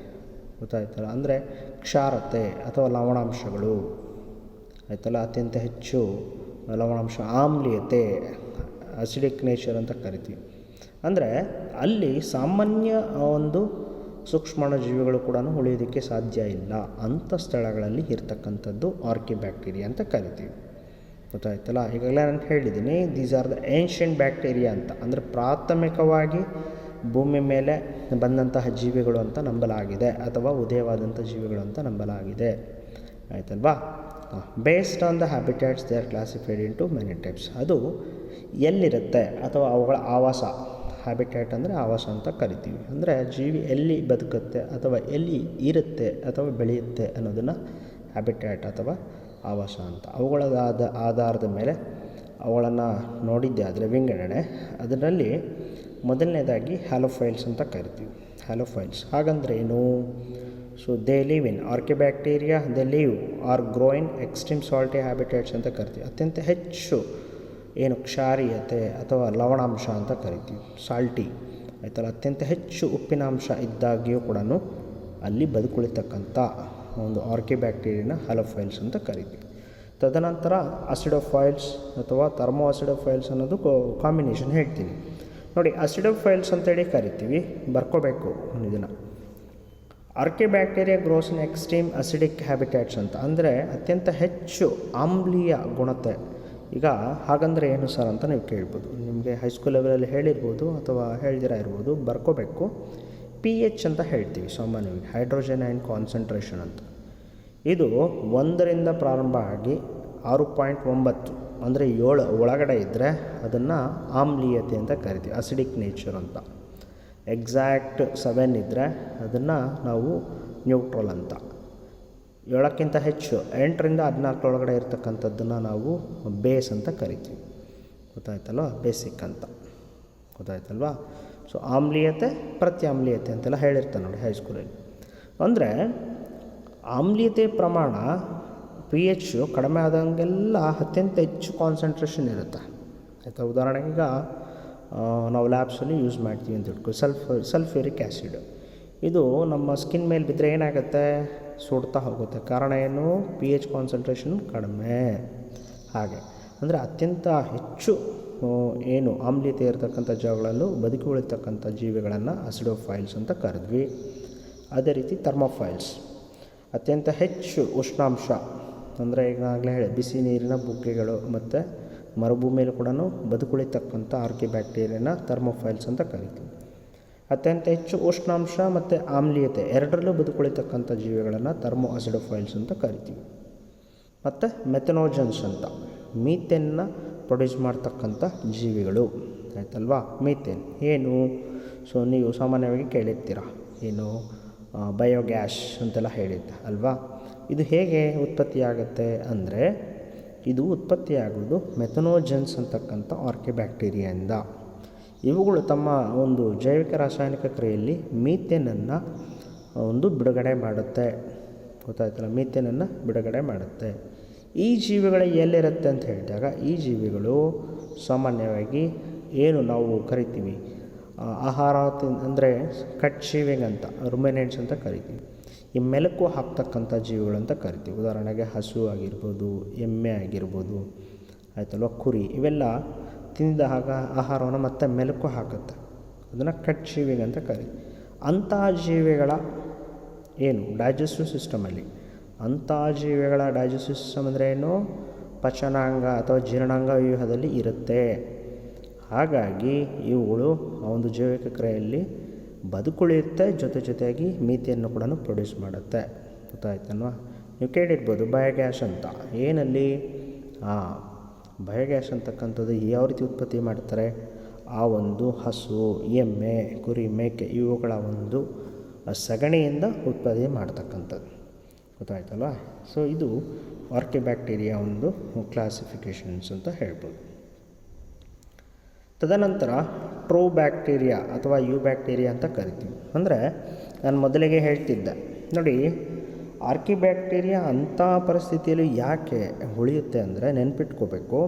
ಗೊತ್ತಾಯ್ತಲ್ಲ, ಅಂದರೆ ಕ್ಷಾರತೆ ಅಥವಾ ಲವಣಾಂಶಗಳು ಆಯ್ತಲ್ಲ, ಅತ್ಯಂತ ಹೆಚ್ಚು ಲವಣಾಂಶ, ಆಮ್ಲೀಯತೆ, ಅಸಿಡಿಕ್ ನೇಚರ್ ಅಂತ ಕರಿತೀವಿ. ಅಂದರೆ ಅಲ್ಲಿ ಸಾಮಾನ್ಯ ಒಂದು ಸೂಕ್ಷ್ಮಾಣುಜೀವಿಗಳು ಕೂಡ ಉಳಿಯೋದಕ್ಕೆ ಸಾಧ್ಯ ಇಲ್ಲ, ಅಂಥ ಸ್ಥಳಗಳಲ್ಲಿ ಇರ್ತಕ್ಕಂಥದ್ದು ಆರ್ಕಿಬ್ಯಾಕ್ಟೀರಿಯಾ ಅಂತ ಕರಿತೀವಿ, ಗೊತ್ತಾಯ್ತಲ್ಲ. ಈಗಾಗಲೇ ನಾನು ಹೇಳಿದ್ದೀನಿ, these are the ancient bacteria ಅಂತ, ಅಂದರೆ ಪ್ರಾಥಮಿಕವಾಗಿ ಭೂಮಿ ಮೇಲೆ ಬಂದಂತಹ ಜೀವಿಗಳು ಅಂತ ನಂಬಲಾಗಿದೆ, ಅಥವಾ ಉದಯವಾದಂಥ ಜೀವಿಗಳು ಅಂತ ನಂಬಲಾಗಿದೆ, ಆಯ್ತಲ್ವಾ. Based on the habitats they are classified into many types. ಅದು ಎಲ್ಲಿರುತ್ತೆ ಅಥವಾ ಅವುಗಳ ಆವಾಸ ಹ್ಯಾಬಿಟ್ಯಾಟ್ ಅಂದರೆ ಆವಾಸ ಅಂತ ಕರಿತೀವಿ. ಅಂದರೆ ಜೀವಿ ಎಲ್ಲಿ ಬದುಕುತ್ತೆ ಅಥವಾ ಎಲ್ಲಿ ಇರುತ್ತೆ ಅಥವಾ ಬೆಳೆಯುತ್ತೆ ಅನ್ನೋದನ್ನು ಹ್ಯಾಬಿಟ್ಯಾಟ್ ಅಥವಾ ಆವಾಸ ಅಂತ. ಅವುಗಳ ಆಧಾರದ ಮೇಲೆ ಅವುಗಳನ್ನು ನೋಡಿದ್ದೆ ಆದರೆ ವಿಂಗಡಣೆ, ಅದರಲ್ಲಿ ಮೊದಲನೇದಾಗಿ ಹ್ಯಾಲೋಫೈಲ್ಸ್ ಅಂತ ಕರಿತೀವಿ. ಹ್ಯಾಲೋಫೈಲ್ಸ್ ಹಾಗಂದ್ರೆ ಏನು? So they live in archaebacteria, they live or grow in extreme salty habitats ಅಂತ ಕರಿತೀವಿ. ಅತ್ಯಂತ ಹೆಚ್ಚು ಏನು ಕ್ಷಾರೀಯತೆ ಅಥವಾ ಲವಣಾಂಶ ಅಂತ ಕರಿತೀವಿ, ಸಾಲ್ಟಿ ಆಯ್ತಲ್ಲ, ಅತ್ಯಂತ ಹೆಚ್ಚು ಉಪ್ಪಿನಾಂಶ ಇದ್ದಾಗಿಯೂ ಕೂಡ ಅಲ್ಲಿ ಬದುಕುಳಿತಕ್ಕಂಥ ಒಂದು ಆರ್ಕಿಬ್ಯಾಕ್ಟೀರಿಯಾನ ಹ್ಯಾಲೋಫೈಲ್ಸ್ ಅಂತ ಕರಿತೀವಿ. ತದನಂತರ ಅಸಿಡೋಫೈಲ್ಸ್ ಅಥವಾ ಥರ್ಮೋ ಅಸಿಡೋಫೈಲ್ಸ್ ಅನ್ನೋದು ಕಾಂಬಿನೇಷನ್ ಹೇಳ್ತೀನಿ ನೋಡಿ. ಅಸಿಡೋಫೈಲ್ಸ್ ಅಂತೇಳಿ ಕರಿತೀವಿ, ಬರ್ಕೋಬೇಕು ಇದನ್ನು. ಆರ್ಕಿಬ್ಯಾಕ್ಟೀರಿಯಾ ಗ್ರೋಸ್ ಇನ್ ಎಕ್ಸ್ಟ್ರೀಮ್ ಅಸಿಡಿಕ್ ಹ್ಯಾಬಿಟ್ಯಾಟ್ಸ್ ಅಂತ, ಅಂದರೆ ಅತ್ಯಂತ ಹೆಚ್ಚು ಆಮ್ಲೀಯ ಗುಣತೆ. ಈಗ ಹಾಗಂದರೆ ಏನು ಸರ್ ಅಂತ ನೀವು ಕೇಳ್ಬೋದು. ನಿಮಗೆ ಹೈಸ್ಕೂಲ್ ಲೆವೆಲಲ್ಲಿ ಹೇಳಿರ್ಬೋದು ಅಥವಾ ಹೇಳ್ದಿರ ಇರ್ಬೋದು, ಬರ್ಕೋಬೇಕು. pH ಅಂತ ಹೇಳ್ತೀವಿ ಸಾಮಾನ್ಯವಾಗಿ, ಹೈಡ್ರೋಜನ್ ಆ್ಯಂಡ್ ಕಾನ್ಸಂಟ್ರೇಷನ್ ಅಂತ. ಇದು 1ರಿಂದ ಪ್ರಾರಂಭ ಆಗಿ 6.9 ಅಂದರೆ 7 ಒಳಗಡೆ ಇದ್ದರೆ ಅದನ್ನು ಆಮ್ಲೀಯತೆ ಅಂತ ಕರಿತೀವಿ, ಅಸಿಡಿಕ್ ನೇಚರ್ ಅಂತ. ಎಕ್ಸಾಕ್ಟ್ 7 ಇದ್ದರೆ ಅದನ್ನು ನಾವು ನ್ಯೂಟ್ರಲ್ ಅಂತ. 7ಕ್ಕಿಂತ ಹೆಚ್ಚು 8ರಿಂದ 14 ಒಳಗಡೆ ಇರ್ತಕ್ಕಂಥದ್ದನ್ನು ನಾವು ಬೇಸ್ ಅಂತ ಕರಿತೀವಿ. ಗೊತ್ತಾಯ್ತಲ್ವ? ಬೇಸಿಕ್ ಅಂತ ಗೊತ್ತಾಯ್ತಲ್ವ? ಸೊ ಆಮ್ಲೀಯತೆ ಪ್ರತ್ಯಾಮ್ಲೀಯತೆ ಅಂತೆಲ್ಲ ಹೇಳಿರ್ತಾನೆ ನೋಡಿ ಹೈಸ್ಕೂಲಲ್ಲಿ. ಅಂದರೆ ಆಮ್ಲೀಯತೆ ಪ್ರಮಾಣ pH ಕಡಿಮೆ ಆದಂಗೆಲ್ಲ ಅತ್ಯಂತ ಹೆಚ್ಚು ಕಾನ್ಸಂಟ್ರೇಷನ್ ಇರುತ್ತೆ ಆಯಿತಾ. ಉದಾಹರಣೆಗೆ ಈಗ ನಾವು ಲ್ಯಾಬ್ಸಲ್ಲಿ ಯೂಸ್ ಮಾಡ್ತೀವಿ ಅಂತ ಇಟ್ಕೊ, ಸಲ್ಫ್ಯೂರಿಕ್ ಆ್ಯಸಿಡ್. ಇದು ನಮ್ಮ ಸ್ಕಿನ್ ಮೇಲೆ ಬಿದ್ದರೆ ಏನಾಗುತ್ತೆ? ಸುಡ್ತಾ ಹೋಗುತ್ತೆ. ಕಾರಣ ಏನು? pH ಕಾನ್ಸಂಟ್ರೇಷನ್ ಕಡಿಮೆ. ಹಾಗೆ ಅಂದರೆ ಅತ್ಯಂತ ಹೆಚ್ಚು ಏನು ಆಮ್ಲೀಯತೆ ಇರತಕ್ಕಂಥ ಜಾಗಗಳಲ್ಲೂ ಬದುಕಿ ಉಳಿತಕ್ಕಂಥ ಜೀವಿಗಳನ್ನು ಅಸಿಡೋಫೈಲ್ಸ್ ಅಂತ ಕರೆದ್ವಿ. ಅದೇ ರೀತಿ ಥರ್ಮೋಫೈಲ್ಸ್, ಅತ್ಯಂತ ಹೆಚ್ಚು ಉಷ್ಣಾಂಶ, ಅಂದರೆ ಈಗಾಗಲೇ ಹೇಳಿ ಬಿಸಿ ನೀರಿನ ಬುಗ್ಗೆಗಳು ಮತ್ತು ಮರುಭೂಮಿಯಲ್ಲಿ ಕೂಡ ಬದುಕುಳಿತಕ್ಕಂಥ ಆರ್ಕಿಬ್ಯಾಕ್ಟೀರಿಯಾನ ಥರ್ಮೋಫೈಲ್ಸ್ ಅಂತ ಕರಿತೀವಿ. ಅತ್ಯಂತ ಹೆಚ್ಚು ಉಷ್ಣಾಂಶ ಮತ್ತು ಆಮ್ಲೀಯತೆ ಎರಡರಲ್ಲೂ ಬದುಕುಳಿತಕ್ಕಂಥ ಜೀವಿಗಳನ್ನು ಥರ್ಮೋ ಅಸಿಡೋಫೈಲ್ಸ್ ಅಂತ ಕರಿತೀವಿ. ಮತ್ತು ಮೆಥನೋಜನ್ಸ್ ಅಂತ, ಮೀಥೇನ್ನ ಪ್ರೊಡ್ಯೂಸ್ ಮಾಡ್ತಕ್ಕಂಥ ಜೀವಿಗಳು ಆಯ್ತಲ್ವಾ. ಮೀಥೇನ್ ಏನು? ಸೊ ನೀವು ಸಾಮಾನ್ಯವಾಗಿ ಕೇಳಿರ್ತೀರ, ಏನು ಬಯೋಗ್ಯಾಸ್ ಅಂತೆಲ್ಲ ಹೇಳಿದ್ದೆ ಅಲ್ವಾ. ಇದು ಹೇಗೆ ಉತ್ಪತ್ತಿಯಾಗುತ್ತೆ ಅಂದರೆ, ಇದು ಉತ್ಪತ್ತಿಯಾಗೋದು ಮೆಥನೋಜನ್ಸ್ ಅಂತಕ್ಕಂಥ ಆರ್ಕಿಬ್ಯಾಕ್ಟೀರಿಯಾದಿಂದ. ಇವುಗಳು ತಮ್ಮ ಒಂದು ಜೈವಿಕ ರಾಸಾಯನಿಕ ಕ್ರಿಯೆಯಲ್ಲಿ ಮೀಥೇನನ್ನು ಒಂದು ಬಿಡುಗಡೆ ಮಾಡುತ್ತೆ. ಗೊತ್ತಾಯ್ತಲ್ಲ, ಮೀಥೇನನ್ನು ಬಿಡುಗಡೆ ಮಾಡುತ್ತೆ. ಈ ಜೀವಿಗಳು ಎಲ್ಲಿರುತ್ತೆ ಅಂತ ಹೇಳಿದಾಗ, ಈ ಜೀವಿಗಳು ಸಾಮಾನ್ಯವಾಗಿ ಏನು ನಾವು ಕರಿತೀವಿ ಆಹಾರ ಅಂದರೆ ಕಟ್ ಶೀವಿಂಗ್ ಅಂತ, ರುಮಿನೆಂಟ್ಸ್ ಅಂತ ಕರಿತೀವಿ. ಈ ಮೆಲುಕು ಹಾಕ್ತಕ್ಕಂಥ ಜೀವಿಗಳು ಅಂತ ಕರಿತೀವಿ. ಉದಾಹರಣೆಗೆ ಹಸು ಆಗಿರ್ಬೋದು, ಎಮ್ಮೆ ಆಗಿರ್ಬೋದು ಆಯ್ತಲ್ವ, ಕುರಿ, ಇವೆಲ್ಲ ತಿಂದ ಆಹಾರವನ್ನು ಮತ್ತೆ ಮೆಲುಕು ಹಾಕುತ್ತೆ, ಅದನ್ನು ಕಟ್ ಶೀವಿಂಗ್ ಅಂತ ಕರಿತೀವಿ. ಅಂತಹ ಜೀವಿಗಳ ಏನು ಡೈಜೆಸ್ಟಿವ್ ಸಿಸ್ಟಮಲ್ಲಿ, ಅಂಥ ಜೀವಿಗಳ ಡೈಜೆಸ್ಟಿವ್ ಸಿಸ್ಟಮ್ ಅಂದರೆ ಏನು? ಪಚನಾಂಗ ಅಥವಾ ಜೀರ್ಣಾಂಗ ವ್ಯೂಹದಲ್ಲಿ ಇರುತ್ತೆ. ಹಾಗಾಗಿ ಇವುಗಳು ಆ ಒಂದು ಜೈವಿಕ ಕ್ರಿಯೆಯಲ್ಲಿ ಬದುಕುಳಿಯುತ್ತೆ, ಜೊತೆಯಾಗಿ ಮೀಥೇನನ್ನು ಕೂಡ ಪ್ರೊಡ್ಯೂಸ್ ಮಾಡುತ್ತೆ. ಗೊತ್ತಾಯ್ತಲ್ವ? ನೀವು ಕೇಳಿರ್ಬೋದು ಬಯೋಗ್ಯಾಸ್ ಅಂತ. ಏನಲ್ಲಿ ಬಯೋಗ್ಯಾಸ್ ಅಂತಕ್ಕಂಥದ್ದು ಯಾವ ರೀತಿ ಉತ್ಪತ್ತಿ ಮಾಡ್ತಾರೆ? ಆ ಒಂದು ಹಸು, ಎಮ್ಮೆ, ಕುರಿ, ಮೇಕೆ ಇವುಗಳ ಒಂದು ಸಗಣಿಯಿಂದ ಉತ್ಪತ್ತಿ ಮಾಡ್ತಕ್ಕಂಥದ್ದು. ಗೊತ್ತಾಯ್ತಲ್ವ? ಸೊ ಇದು ಆರ್ಕಿಬ್ಯಾಕ್ಟೀರಿಯಾ ಒಂದು ಕ್ಲಾಸಿಫಿಕೇಷನ್ಸ್ ಅಂತ ಹೇಳ್ಬೋದು. ತದನಂತರ ಟ್ರೂ ಬ್ಯಾಕ್ಟೀರಿಯಾ ಅಥವಾ ಯು ಬ್ಯಾಕ್ಟೀರಿಯಾ ಅಂತ ಕರಿತೀವಿ. ಅಂದರೆ ನಾನು ಮೊದಲಿಗೆ ಹೇಳ್ತಿದ್ದೆ ನೋಡಿ, ಆರ್ಕಿಬ್ಯಾಕ್ಟೀರಿಯಾ ಅಂಥ ಪರಿಸ್ಥಿತಿಯಲ್ಲಿ ಯಾಕೆ ಉಳಿಯುತ್ತೆ ಅಂದರೆ, ನೆನ್ಪಿಟ್ಕೋಬೇಕು,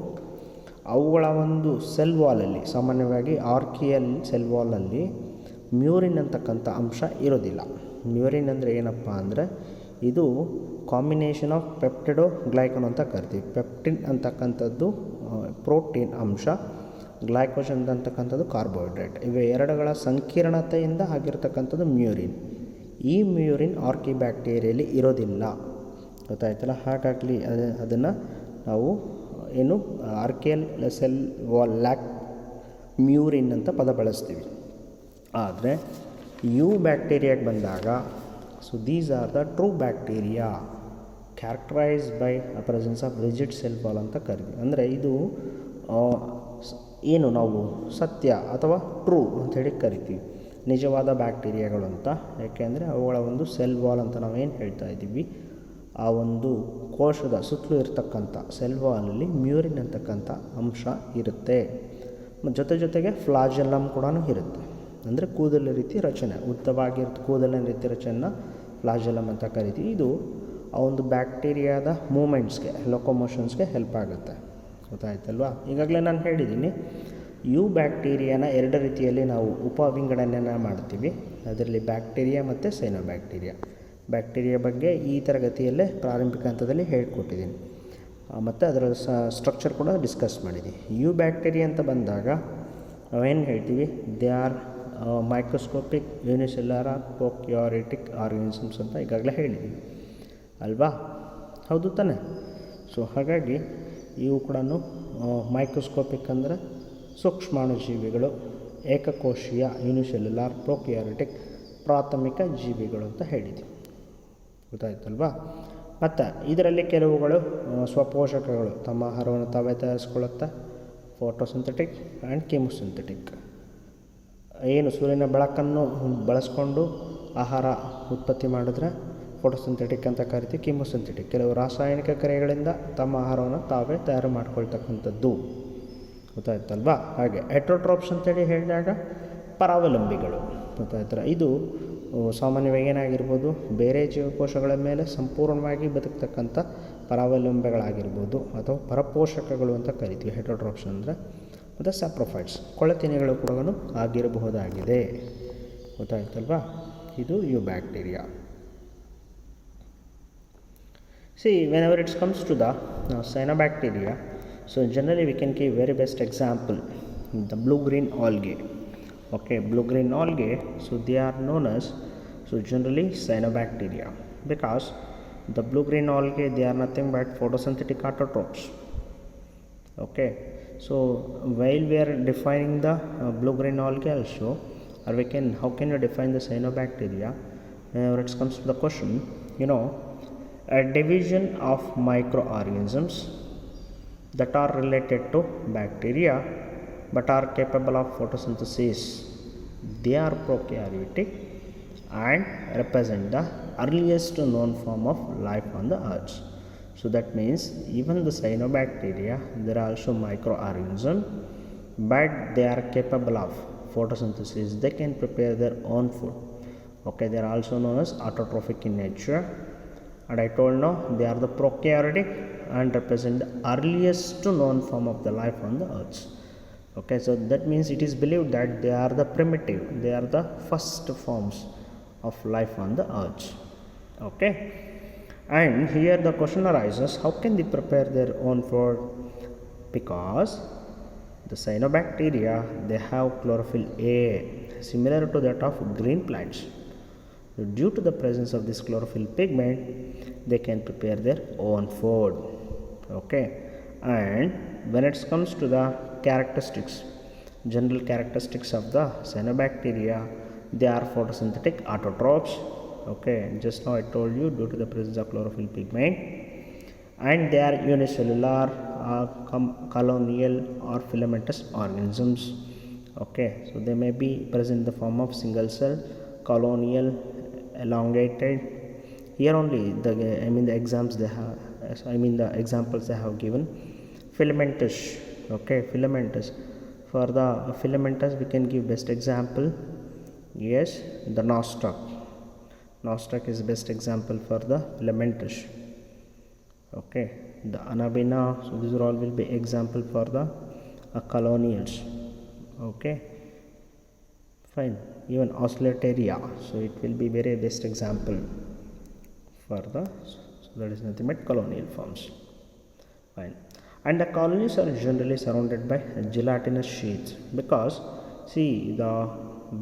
ಅವುಗಳ ಒಂದು ಸೆಲ್ ವಾಲಲ್ಲಿ, ಸಾಮಾನ್ಯವಾಗಿ ಆರ್ಕಿಯಲ್ ಸೆಲ್ ವಾಲಲ್ಲಿ ಮ್ಯೂರಿನ್ ಅಂತಕ್ಕಂಥ ಅಂಶ ಇರೋದಿಲ್ಲ. ಮ್ಯೂರಿನ್ ಅಂದರೆ ಏನಪ್ಪ ಅಂದರೆ, ಇದು ಕಾಂಬಿನೇಷನ್ ಆಫ್ ಪೆಪ್ಟಿಡೋ ಗ್ಲೈಕನ್ ಅಂತ ಕರಿತೀವಿ. ಪೆಪ್ಟಿನ್ ಅಂತಕ್ಕಂಥದ್ದು ಪ್ರೋಟೀನ್ ಅಂಶ, ಗ್ಲೈಕೋಜನ್ ಅಂತಕ್ಕಂಥದ್ದು ಕಾರ್ಬೋಹೈಡ್ರೇಟ್. ಇವೆ ಎರಡುಗಳ ಸಂಕೀರ್ಣತೆಯಿಂದ ಆಗಿರ್ತಕ್ಕಂಥದ್ದು ಮ್ಯೂರಿನ್. ಈ ಮ್ಯೂರಿನ್ ಆರ್ಕಿಬ್ಯಾಕ್ಟೀರಿಯಲ್ಲಿ ಇರೋದಿಲ್ಲ. ಗೊತ್ತಾಯ್ತಲ್ಲ? ಹಾಗಾಗಿ ಅದನ್ನು ನಾವು ಏನು ಆರ್ಕಿಯಲ್ ಸೆಲ್ ವಾಲ್ ಲ್ಯಾಕ್ ಮ್ಯೂರಿನ್ ಅಂತ ಪದ ಬಳಸ್ತೀವಿ. ಆದರೆ ಯು ಬ್ಯಾಕ್ಟೀರಿಯಾಗೆ ಬಂದಾಗ, so these are the true bacteria characterised by a presence of rigid cell wall ಅಂತ ಕರಿತೀವಿ. ಅಂದರೆ ಇದು ಏನು ನಾವು ಸತ್ಯ ಅಥವಾ ಟ್ರೂ ಅಂಥೇಳಿ ಕರಿತೀವಿ, ನಿಜವಾದ ಬ್ಯಾಕ್ಟೀರಿಯಾಗಳು ಅಂತ. ಯಾಕೆಂದರೆ ಅವುಗಳ ಒಂದು ಸೆಲ್ ವಾಲ್ ಅಂತ ನಾವೇನು ಹೇಳ್ತಾ ಇದ್ದೀವಿ, ಆ ಒಂದು ಕೋಶದ ಸುತ್ತಲೂ ಇರತಕ್ಕಂಥ ಸೆಲ್ ವಾಲಲ್ಲಿ ಮ್ಯೂರಿನ್ ಅಂತಕ್ಕಂಥ ಅಂಶ ಇರುತ್ತೆ. ಜೊತೆಗೆ ಫ್ಲಾಜೆಲ್ಲಮ್ ಕೂಡ ಇರುತ್ತೆ, ಅಂದರೆ ಕೂದಲ ರೀತಿ ರಚನೆ, ಉದ್ದವಾಗಿರುತ್ತೆ ಕೂದಲಿನ ರೀತಿ ರಚನೆನ ಫ್ಲಾಜೆಲ್ಲಮ್ ಅಂತ ಕರಿತೀವಿ. ಇದು ಆ ಒಂದು ಬ್ಯಾಕ್ಟೀರಿಯಾದ ಮೂಮೆಂಟ್ಸ್ಗೆ, ಲೊಕೊಮೋಷನ್ಸ್ಗೆ ಹೆಲ್ಪ್ ಆಗುತ್ತೆ. ಗೊತ್ತಾಯ್ತಲ್ವಾ? ಈಗಾಗಲೇ ನಾನು ಹೇಳಿದ್ದೀನಿ, ಯು ಬ್ಯಾಕ್ಟೀರಿಯಾನ ಎರಡು ರೀತಿಯಲ್ಲಿ ನಾವು ಉಪವಿಂಗಡಣೆಯನ್ನು ಮಾಡ್ತೀವಿ. ಅದರಲ್ಲಿ ಬ್ಯಾಕ್ಟೀರಿಯಾ ಮತ್ತು ಸೈನೋಬ್ಯಾಕ್ಟೀರಿಯಾ. ಬ್ಯಾಕ್ಟೀರಿಯಾ ಬಗ್ಗೆ ಈ ತರಗತಿಯಲ್ಲೇ ಪ್ರಾರಂಭಿಕ ಹಂತದಲ್ಲಿ ಹೇಳ್ಕೊಟ್ಟಿದ್ದೀನಿ, ಮತ್ತು ಅದರ ಸ್ಟ್ರಕ್ಚರ್ ಕೂಡ ಡಿಸ್ಕಸ್ ಮಾಡಿದ್ದೀವಿ. ಯು ಬ್ಯಾಕ್ಟೀರಿಯಾ ಅಂತ ಬಂದಾಗ ನಾವೇನು ಹೇಳ್ತೀವಿ, they are microscopic unicellular prokaryotic organisms ಅಂತ ಈಗಾಗಲೇ ಹೇಳಿದ್ದೀವಿ ಅಲ್ವಾ? ಹೌದು ತಾನೆ? ಸೊ ಹಾಗಾಗಿ ಇವು ಕೂಡ ಮೈಕ್ರೋಸ್ಕೋಪಿಕ್ ಅಂದರೆ ಸೂಕ್ಷ್ಮಾಣುಜೀವಿಗಳು, ಏಕಕೋಶೀಯ ಯೂನಿಸೆಲ್ಯುಲಾರ್ ಪ್ರೊಕ್ಯಾರಿಯೋಟಿಕ್ ಪ್ರಾಥಮಿಕ ಜೀವಿಗಳು ಅಂತ ಹೇಳಿದ್ವಿ. ಗೊತ್ತಾಯ್ತಲ್ವಾ? ಮತ್ತು ಇದರಲ್ಲಿ ಕೆಲವುಗಳು ಸ್ವಪೋಷಕಗಳು, ತಮ್ಮ ಆಹಾರವನ್ನು ತಾವೇ ತಯಾರಿಸ್ಕೊಳ್ಳುತ್ತಾ, ಫೋಟೋಸಿಂಥೆಟಿಕ್ ಆ್ಯಂಡ್ ಕೀಮೋಸಿಂಥೆಟಿಕ್. ಏನು ಸೂರ್ಯನ ಬೆಳಕನ್ನು ಬಳಸ್ಕೊಂಡು ಆಹಾರ ಉತ್ಪತ್ತಿ ಮಾಡಿದ್ರೆ ಫೋಟೋಸಿಂಥೆಟಿಕ್ ಅಂತ ಕರಿತೀವಿ. ಕೀಮೋಸಿಂಥೆಟಿಕ್ ಕೆಲವು ರಾಸಾಯನಿಕ ಕ್ರಿಯೆಗಳಿಂದ ತಮ್ಮ ಆಹಾರವನ್ನು ತಾವೇ ತಯಾರು ಮಾಡ್ಕೊಳ್ತಕ್ಕಂಥದ್ದು. ಗೊತ್ತಾಯ್ತಲ್ವಾ? ಹಾಗೆ ಹೆಟ್ರೋಟ್ರೋಪ್ಸ್ ಅಂತೇಳಿ ಹೇಳಿದಾಗ ಪರಾವಲಂಬಿಗಳು. ಗೊತ್ತಾಯ್ತಲ್ಲ? ಇದು ಸಾಮಾನ್ಯವಾಗಿ ಏನಾಗಿರ್ಬೋದು, ಬೇರೆ ಜೀವಕೋಶಗಳ ಮೇಲೆ ಸಂಪೂರ್ಣವಾಗಿ ಬದುಕ್ತಕ್ಕಂಥ ಪರಾವಲಂಬಿಗಳಾಗಿರ್ಬೋದು, ಅಥವಾ ಪರಪೋಷಕಗಳು ಅಂತ ಕರಿತೀವಿ ಹೆಟ್ರೋಟ್ರೋಪ್ಸ್ ಅಂದರೆ. ಮತ್ತು ಸ್ಯಾಪ್ರೋಫೈಟ್ಸ್ ಕೊಳೆತಿನಿಗಳು ಕೂಡ ಆಗಿರಬಹುದಾಗಿದೆ. ಗೊತ್ತಾಯ್ತಲ್ವಾ? ಇದು eubacteria. See, whenever it comes to the cyanobacteria, so generally we can give very best example, the blue-green algae. Okay, blue-green algae, so they are known as, so generally cyanobacteria, because the blue-green algae, they are nothing but photosynthetic autotrophs. Okay, so while we are defining the blue-green algae also, or how can you define the cyanobacteria? Whenever it comes to the question, a division of microorganisms that are related to bacteria but are capable of photosynthesis. They are prokaryotic and represent the earliest known form of life on the earth. So that means even the cyanobacteria, they are also microorganisms, but they are capable of photosynthesis. They can prepare their own food. Okay, they are also known as autotrophic in nature. And I told now they are the prokaryotic and represent the earliest known form of the life on the earth. Okay, so that means it is believed that they are the primitive, they are the first forms of life on the earth. Okay, and here the question arises, how can they prepare their own food? Because the cyanobacteria, they have chlorophyll A similar to that of green plants. Due to the presence of this chlorophyll pigment, they can prepare their own food. Okay, and when it comes to the characteristics, general characteristics of the cyanobacteria, they are photosynthetic autotrophs. Okay, just now I told you, due to the presence of chlorophyll pigment, and they are unicellular, colonial or filamentous organisms. Okay, so they may be present in the form of single cell, colonial, elongated. Here only the examples they have given. Filamentous. Okay, filamentous. For the filamentous we can give best example. Yes, the nostoc. Nostoc is best example for the filamentous. Okay, the anabina. So these are all will be example for the colonials. Okay, fine. Even Oscillatoria, so it will be very best example for the, so that is nothing but colonial forms. Fine. And the colonies are generally surrounded by gelatinous sheets, because see the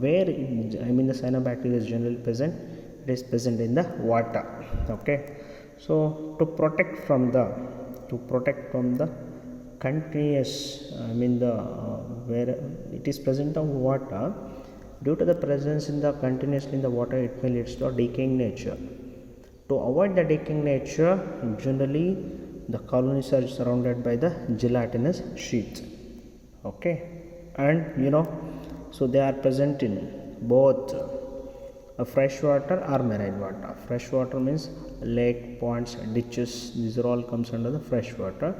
where the cyanobacteria is generally present, it is present in the water. Okay, so to protect from the continuous, where it is present on water, due to the presence in the continuously in the water, it may lead to a decaying nature. To avoid the decaying nature, generally the colonies are surrounded by the gelatinous sheet. Okay, and so they are present in both fresh water or marine water. Fresh water means lake, ponds, ditches, these are all comes under the fresh water.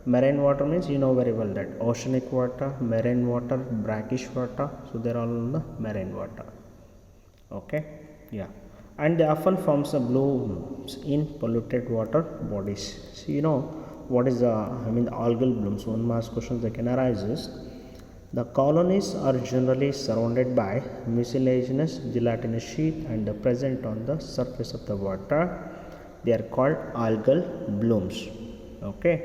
Marine water means very well that oceanic water, marine water, brackish water, so they are all in the marine water. Okay, yeah, and they often forms the blooms in polluted water bodies. So what is the algal blooms? One mass question that can arise is, the colonies are generally surrounded by mucilaginous gelatinous sheath and present on the surface of the water. They are called algal blooms. Okay,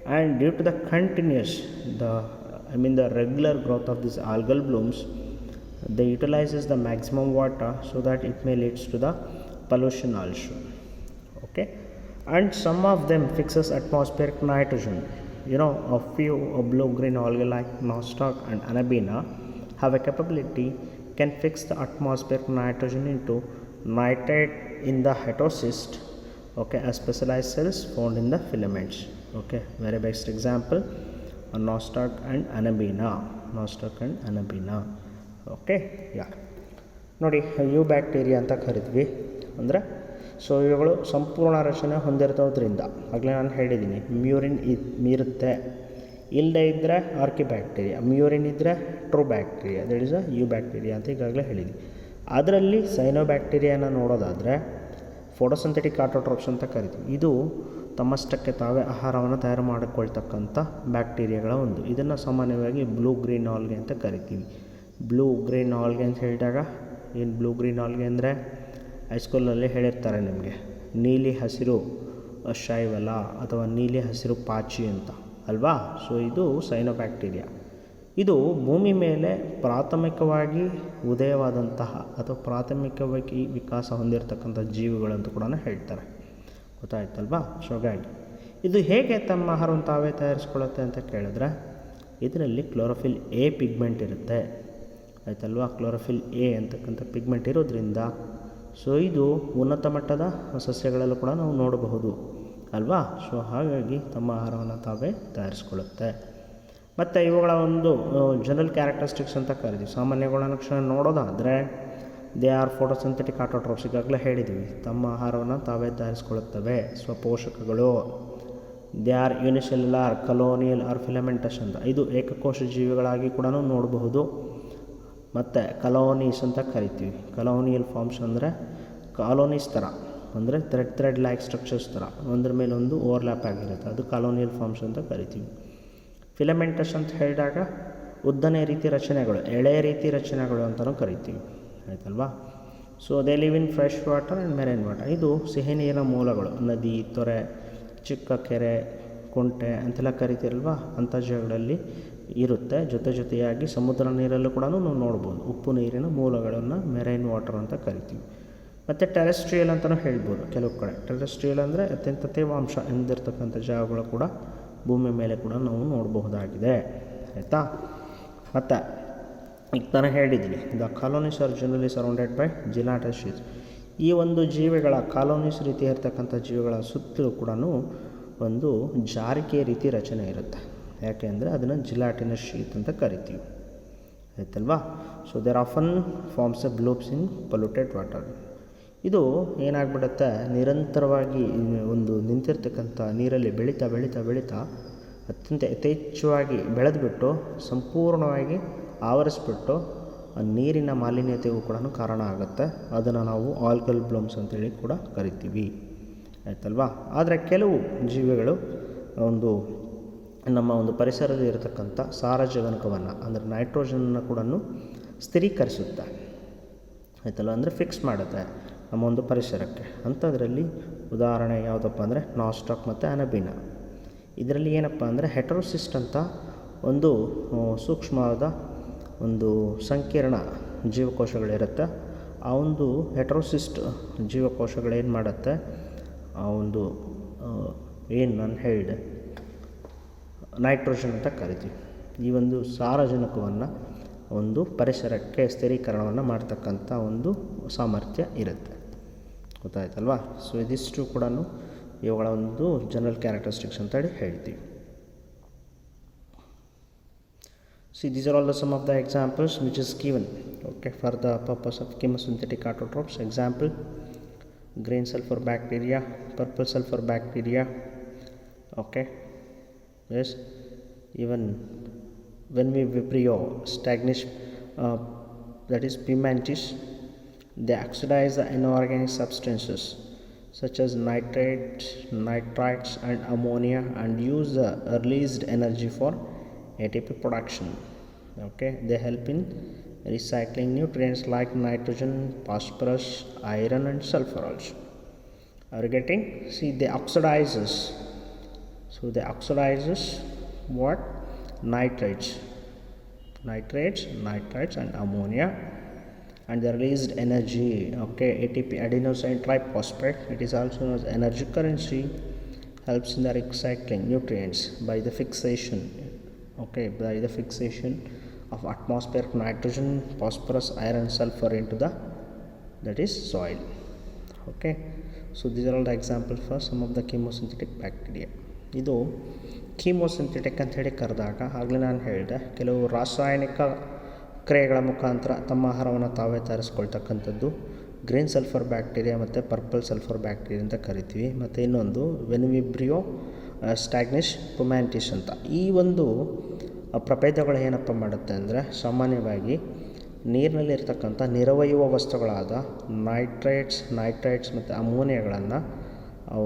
and due to the continuous the regular growth of these algal blooms, they utilizes the maximum water so that it may leads to the pollution also. Okay, and some of them fixes atmospheric nitrogen. A few blue-green algae like nostoc and Anabaena have a capability can fix the atmospheric nitrogen into nitrate in the heterocyst. Okay, as specialized cells found in the filaments. Okay, very best example, nostoc and Anabaena. Okay, yeah, ನೋಡಿ ಯು ಬ್ಯಾಕ್ಟೀರಿಯಾ ಅಂತ ಕರಿತೀವಿ. ಅಂದರೆ ಸೊ ಇವುಗಳು ಸಂಪೂರ್ಣ ರಚನೆ ಹೊಂದಿರೋದ್ರಿಂದ ಆಗಲೇ ನಾನು ಹೇಳಿದ್ದೀನಿ, ಮ್ಯೂರಿನ್ ಇರುತ್ತೆ, ಇಲ್ಲದೇ ಇದ್ದರೆ ಆರ್ಕಿ ಬ್ಯಾಕ್ಟೀರಿಯಾ, ಮ್ಯೂರಿನ್ ಇದ್ದರೆ true bacteria, that is a eubacteria ಅಂತ ಈಗಾಗಲೇ ಹೇಳಿದ್ವಿ. ಅದರಲ್ಲಿ ಸೈನೋ ಬ್ಯಾಕ್ಟೀರಿಯಾನ ನೋಡೋದಾದರೆ ಫೋಟೋಸಿಂಥೆಟಿಕ್ ಆಟೋಟ್ರೋಪ್ಸ್ ಅಂತ ಕರಿತೀವಿ. ಇದು ತಮ್ಮಷ್ಟಕ್ಕೆ ತಾವೇ ಆಹಾರವನ್ನು ತಯಾರು ಮಾಡಿಕೊಳ್ತಕ್ಕಂಥ ಬ್ಯಾಕ್ಟೀರಿಯಾಗಳ ಒಂದು. ಇದನ್ನು ಸಾಮಾನ್ಯವಾಗಿ ಬ್ಲೂ ಗ್ರೀನ್ ಆಲ್ಗೆ ಅಂತ ಕರಿತೀವಿ. ಬ್ಲೂ ಗ್ರೀನ್ ಆಲ್ಗೆ ಅಂತ ಹೇಳಿದಾಗ ಏನು ಬ್ಲೂ ಗ್ರೀನ್ ಆಲ್ಗೆ ಅಂದರೆ ಹೈಸ್ಕೂಲಲ್ಲಿ ಹೇಳಿರ್ತಾರೆ ನಿಮಗೆ, ನೀಲಿ ಹಸಿರು ಶೈವಲ ಅಥವಾ ನೀಲಿ ಹಸಿರು ಪಾಚಿ ಅಂತ ಅಲ್ವಾ. ಸೊ ಇದು ಸೈನೋಬ್ಯಾಕ್ಟೀರಿಯಾ. ಇದು ಭೂಮಿ ಮೇಲೆ ಪ್ರಾಥಮಿಕವಾಗಿ ಉದಯವಾದಂತಹ ಅಥವಾ ಪ್ರಾಥಮಿಕವಾಗಿ ವಿಕಾಸ ಹೊಂದಿರತಕ್ಕಂಥ ಜೀವಿಗಳಂತ ಕೂಡ ಹೇಳ್ತಾರೆ, ಗೊತ್ತಾಯ್ತಲ್ವಾ. ಸೊ ಹಾಗಾಗಿ ಇದು ಹೇಗೆ ತಮ್ಮ ಆಹಾರವನ್ನು ತಾವೇ ತಯಾರಿಸ್ಕೊಳ್ಳುತ್ತೆ ಅಂತ ಕೇಳಿದ್ರೆ, ಇದರಲ್ಲಿ ಕ್ಲೋರೋಫಿಲ್ ಎ ಪಿಗ್ಮೆಂಟ್ ಇರುತ್ತೆ, ಆಯ್ತಲ್ವಾ. ಕ್ಲೋರೋಫಿಲ್ ಎ ಅಂತಕ್ಕಂಥ ಪಿಗ್ಮೆಂಟ್ ಇರೋದ್ರಿಂದ ಸೊ ಇದು ಉನ್ನತ ಮಟ್ಟದ ಸಸ್ಯಗಳಲ್ಲೂ ಕೂಡ ನಾವು ನೋಡಬಹುದು ಅಲ್ವಾ. ಸೊ ಹಾಗಾಗಿ ತಮ್ಮ ಆಹಾರವನ್ನು ತಾವೇ ತಯಾರಿಸ್ಕೊಳ್ಳುತ್ತೆ. ಮತ್ತು ಇವುಗಳ ಒಂದು ಜನರಲ್ ಕ್ಯಾರೆಕ್ಟರಿಸ್ಟಿಕ್ಸ್ ಅಂತ ಕರಿತೀವಿ. ಸಾಮಾನ್ಯ ಗುಣಲಕ್ಷಣ ನೋಡೋದಾದರೆ ದೇ ಆರ್ ಫೋಟೋಸಿಂಥೆಟಿಕ್ ಆಟೋಟ್ರೋಪ್ಸ್, ಈಗಾಗಲೇ ಹೇಳಿದ್ದೀವಿ, ತಮ್ಮ ಆಹಾರವನ್ನು ತಾವೇ ತಯಾರಿಸ್ಕೊಳ್ಳುತ್ತವೆ. ಸ್ವಪೋಷಕಗಳು. They are unicellular, colonial or filamentous ಅಂತ, ಇದು ಏಕಕೋಶ ಜೀವಿಗಳಾಗಿ ಕೂಡ ನೋಡಬಹುದು. ಮತ್ತು ಕಲೋನೀಸ್ ಅಂತ ಕರಿತೀವಿ. ಕಲೋನಿಯಲ್ ಫಾರ್ಮ್ಸ್ ಅಂದರೆ ಕಾಲೋನೀಸ್ ಥರ, ಅಂದರೆ ಥ್ರೆಡ್ ಲೈಕ್ ಸ್ಟ್ರಕ್ಚರ್ಸ್ ಥರ ಒಂದ್ರ ಮೇಲೆ ಒಂದು ಓವರ್ಲ್ಯಾಪ್ ಆಗಿರುತ್ತೆ, ಅದು ಕಾಲೋನಿಯಲ್ ಫಾರ್ಮ್ಸ್ ಅಂತ ಕರಿತೀವಿ. ಫಿಲಮೆಂಟಸ್ ಅಂತ ಹೇಳಿದಾಗ ಉದ್ದನೆ ರೀತಿ ರಚನೆಗಳು, ಎಳೆ ರೀತಿ ರಚನೆಗಳು ಅಂತಲೂ ಕರಿತೀವಿ, ಆಯ್ತಲ್ವಾ. So they live in fresh water and marine water. ಇದು ಸಿಹಿ ನೀರಿನ ಮೂಲಗಳು, ನದಿ, ತೊರೆ, ಚಿಕ್ಕ ಕೆರೆ, ಕುಂಟೆ ಅಂತೆಲ್ಲ ಕರಿತೀರಲ್ವ, ಅಂಥ ಜಾಗಗಳಲ್ಲಿ ಇರುತ್ತೆ. ಜೊತೆಯಾಗಿ ಸಮುದ್ರ ನೀರಲ್ಲೂ ಕೂಡ ನಾವು ನೋಡ್ಬೋದು. ಉಪ್ಪು ನೀರಿನ ಮೂಲಗಳನ್ನು ಮೆರೈನ್ ವಾಟರ್ ಅಂತ ಕರಿತೀವಿ. ಮತ್ತು ಟೆರೆಸ್ಟ್ರಿಯಲ್ ಅಂತಲೂ ಹೇಳ್ಬೋದು ಕೆಲವು ಕಡೆ. ಟೆರೆಸ್ಟ್ರಿಯಲ್ ಅಂದರೆ ಅತ್ಯಂತ ತೇವಾಂಶ ಎಂದಿರ್ತಕ್ಕಂಥ ಜಾಗಗಳು ಕೂಡ ಭೂಮಿ ಮೇಲೆ ಕೂಡ ನಾವು ನೋಡಬಹುದಾಗಿದೆ, ಆಯಿತಾ. ಮತ್ತು ಈಗ ನಾನು ಹೇಳಿದ್ದೀನಿ, the colonies are generally surrounded by gelatinous sheets. ಈ ಒಂದು ಜೀವಿಗಳ ಕಾಲೋನೀಸ್ ರೀತಿ ಇರ್ತಕ್ಕಂಥ ಜೀವಿಗಳ ಸುತ್ತಲೂ ಕೂಡ ಒಂದು ಜಾರಿಕೆ ರೀತಿ ರಚನೆ ಇರುತ್ತೆ. ಯಾಕೆ ಅಂದರೆ ಅದನ್ನು ಜಿಲಾಟಿನಸ್ ಶೀತ್ ಅಂತ ಕರಿತೀವಿ, ಆಯ್ತಲ್ವಾ. So there often forms a blooms in polluted water. ಇದು ಏನಾಗ್ಬಿಡುತ್ತೆ, ನಿರಂತರವಾಗಿ ಒಂದು ನಿಂತಿರ್ತಕ್ಕಂಥ ನೀರಲ್ಲಿ ಬೆಳೀತಾ ಅತ್ಯಂತ ಯಥೇಚ್ಛವಾಗಿ ಬೆಳೆದುಬಿಟ್ಟು ಸಂಪೂರ್ಣವಾಗಿ ಆವರಿಸ್ಬಿಟ್ಟು ನೀರಿನ ಮಾಲಿನ್ಯತೆಗೂ ಕೂಡ ಕಾರಣ ಆಗುತ್ತೆ. ಅದನ್ನು ನಾವು ಆಲ್ಗಲ್ ಬ್ಲೂಮ್ಸ್ ಅಂತೇಳಿ ಕೂಡ ಕರಿತೀವಿ, ಆಯ್ತಲ್ವಾ. ಆದರೆ ಕೆಲವು ಜೀವಿಗಳು ನಮ್ಮ ಒಂದು ಪರಿಸರದಲ್ಲಿ ಇರತಕ್ಕಂಥ ಸಾರಜನಕವನ್ನು ಅಂದರೆ ನೈಟ್ರೋಜನನ್ನು ಕೂಡ ಸ್ಥಿರೀಕರಿಸುತ್ತೆ, ಆಯ್ತಲ್ಲ, ಅಂದರೆ ಫಿಕ್ಸ್ ಮಾಡುತ್ತೆ ನಮ್ಮ ಒಂದು ಪರಿಸರಕ್ಕೆ. ಅಂಥದ್ರಲ್ಲಿ ಉದಾಹರಣೆ ಯಾವುದಪ್ಪ ಅಂದರೆ ನಾಸ್ಟಾಕ್ ಮತ್ತು ಅನಬೀನಾ. ಇದರಲ್ಲಿ ಏನಪ್ಪ ಅಂದರೆ ಹೆಟರೋಸಿಸ್ಟ್ ಅಂತ ಒಂದು ಸೂಕ್ಷ್ಮವಾದ ಒಂದು ಸಂಕೀರ್ಣ ಜೀವಕೋಶಗಳಿರುತ್ತೆ. ಆ ಒಂದು ಹೆಟರೋಸಿಸ್ಟ್ ಜೀವಕೋಶಗಳೇನು ಮಾಡುತ್ತೆ, ಆ ಒಂದು ಏನು ನಾನು ಹೇಳಿದೆ ನೈಟ್ರೋಜನ್ ಅಂತ ಕರಿತೀವಿ, ಈ ಒಂದು ಸಾರಜನಕವನ್ನು ಒಂದು ಪರಿಸರಕ್ಕೆ ಸ್ಥಿರೀಕರಣವನ್ನು ಮಾಡ್ತಕ್ಕಂಥ ಒಂದು ಸಾಮರ್ಥ್ಯ ಇರುತ್ತೆ, ಗೊತ್ತಾಯ್ತಲ್ವಾ. ಸೊ ಇದಿಷ್ಟು ಕೂಡ ಇವುಗಳ ಒಂದು ಜನರಲ್ ಕ್ಯಾರೆಕ್ಟರಿಸ್ಟಿಕ್ಸ್ ಅಂತೇಳಿ ಹೇಳ್ತೀವಿ. See, these are all some of the examples which is given, okay, for the purpose of chemosynthetic autotrophs. Example: green sulfur bacteria, purple sulfur bacteria, okay. Yes, even when we Vibrio stagnis, that is pimentis, they oxidize the inorganic substances such as nitrates, nitrites and ammonia and use the released energy for ATP production. Okay, they help in recycling nutrients like nitrogen, phosphorus, iron and sulfur also. Are you getting? See, they oxidizes. So they oxidizes what? Nitrates, nitrites and ammonia, and the released energy, okay, ATP, adenosine triphosphate, it is also known as energy currency, helps in the recycling nutrients by the fixation, okay, by the fixation of atmospheric nitrogen, phosphorus, iron, sulfur into the, that is, soil. Okay, so these are all the examples for some of the chemosynthetic bacteria. ಇದು ಕೀಮೋಸಿಂಥೆಟಿಕ್ ಅಂತ ಹೇಳಿ ಕರೆದಾಗ ಆಗಲೇ ನಾನು ಹೇಳಿದೆ, ಕೆಲವು ರಾಸಾಯನಿಕ ಕ್ರಿಯೆಗಳ ಮುಖಾಂತರ ತಮ್ಮ ಆಹಾರವನ್ನು ತಾವೇ ತಯಾರಿಸ್ಕೊಳ್ತಕ್ಕಂಥದ್ದು ಗ್ರೀನ್ ಸಲ್ಫರ್ ಬ್ಯಾಕ್ಟೀರಿಯಾ ಮತ್ತು ಪರ್ಪಲ್ ಸಲ್ಫರ್ ಬ್ಯಾಕ್ಟೀರಿಯಾ ಅಂತ ಕರಿತೀವಿ. ಮತ್ತು ಇನ್ನೊಂದು ವೆನ್ವಿಬ್ರಿಯೋ ಸ್ಟ್ಯಾಗ್ನಿಸ್ ಪುಮ್ಯಾಂಟಿಸ್ ಅಂತ. ಈ ಒಂದು ಪ್ರಭೇದಗಳು ಏನಪ್ಪ ಮಾಡುತ್ತೆ ಅಂದರೆ, ಸಾಮಾನ್ಯವಾಗಿ ನೀರಿನಲ್ಲಿರ್ತಕ್ಕಂಥ ನಿರವಯುವ ವಸ್ತುಗಳಾದ ನೈಟ್ರೈಟ್ಸ್ ಮತ್ತು ಅಮೋನಿಯಾಗಳನ್ನು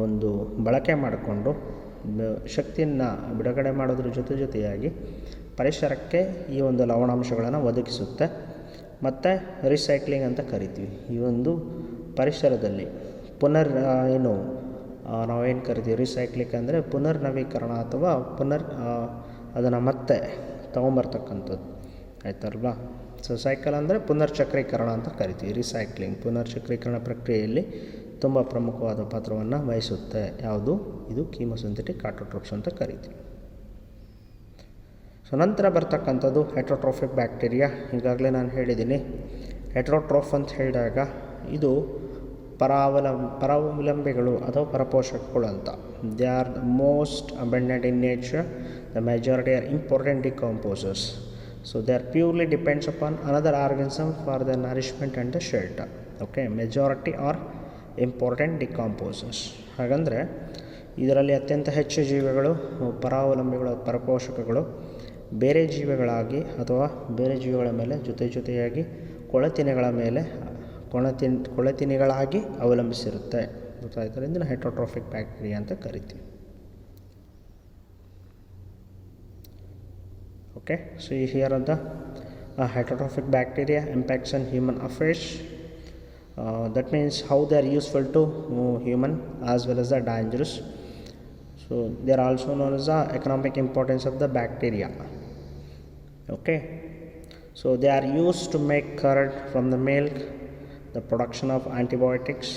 ಒಂದು ಬಳಕೆ ಮಾಡಿಕೊಂಡು ಶಕ್ತಿಯನ್ನು ಬಿಡುಗಡೆ ಮಾಡೋದ್ರ ಜೊತೆಯಾಗಿ ಪರಿಸರಕ್ಕೆ ಈ ಒಂದು ಲವಣಾಂಶಗಳನ್ನು ಒದಗಿಸುತ್ತೆ ಮತ್ತು ರಿಸೈಕ್ಲಿಂಗ್ ಅಂತ ಕರಿತೀವಿ. ಈ ಒಂದು ಪರಿಸರದಲ್ಲಿ ನಾವೇನು ಕರಿತೀವಿ ರಿಸೈಕ್ಲಿಂಗ್ ಅಂದರೆ ಪುನರ್ನವೀಕರಣ ಅಥವಾ ಅದನ್ನು ಮತ್ತೆ ತೊಗೊಂಬರ್ತಕ್ಕಂಥದ್ದು, ಆಯ್ತಲ್ವಾ. ಸೊ ಸೈಕಲ್ ಅಂದರೆ ಪುನರ್ಚಕ್ರೀಕರಣ ಅಂತ ಕರಿತೀವಿ. ರಿಸೈಕ್ಲಿಂಗ್ ಪುನರ್ಚಕ್ರೀಕರಣ ಪ್ರಕ್ರಿಯೆಯಲ್ಲಿ ತುಂಬ ಪ್ರಮುಖವಾದ ಪಾತ್ರವನ್ನು ವಹಿಸುತ್ತೆ. ಯಾವುದು? ಇದು ಕೀಮೋಸಿಂಥೆಟಿಕ್ ಆಟೋಟ್ರೋಫ್ಸ್ ಅಂತ ಕರಿತೀವಿ. ಸೊ ನಂತರ ಬರ್ತಕ್ಕಂಥದ್ದು ಹೆಟ್ರೋಟ್ರೋಫಿಕ್ ಬ್ಯಾಕ್ಟೀರಿಯಾ. ಈಗಾಗಲೇ ನಾನು ಹೇಳಿದ್ದೀನಿ, ಹೆಟ್ರೋಟ್ರೋಫ್ ಅಂತ ಹೇಳಿದಾಗ ಇದು ಪರಾವಲಂಬಿಗಳು ಅಥವಾ ಪರಪೋಷಕಗಳು ಅಂತ. They are the most abundant in nature, the majority are important decomposers. So they are purely depends upon another organism for the nourishment and the shelter. Okay, majority are important decomposers. ಹಾಗಂದರೆ ಇದರಲ್ಲಿ ಅತ್ಯಂತ ಹೆಚ್ಚು ಜೀವಿಗಳು ಪರಾವಲಂಬಿಗಳು, ಪರಪೋಷಕಗಳು ಬೇರೆ ಜೀವಿಗಳಾಗಿ ಅಥವಾ ಬೇರೆ ಜೀವಿಗಳ ಮೇಲೆ ಜೊತೆಯಾಗಿ ಕೊಳೆತಿನಿಗಳಾಗಿ ಅವಲಂಬಿಸಿರುತ್ತೆ. ಗೊತ್ತಾಯ್ತಾರೆ, ಇದನ್ನು ಹೆಟ್ರೋಟ್ರೋಫಿಕ್ ಬ್ಯಾಕ್ಟೀರಿಯಾ ಅಂತ ಕರಿತೀವಿ. Okay, so here are the heterotrophic bacteria impacts on human affairs. That means how they are useful to human as well as the dangerous. So they are also known as the economic importance of the bacteria. Okay, so they are used to make curd from the milk, the production of antibiotics,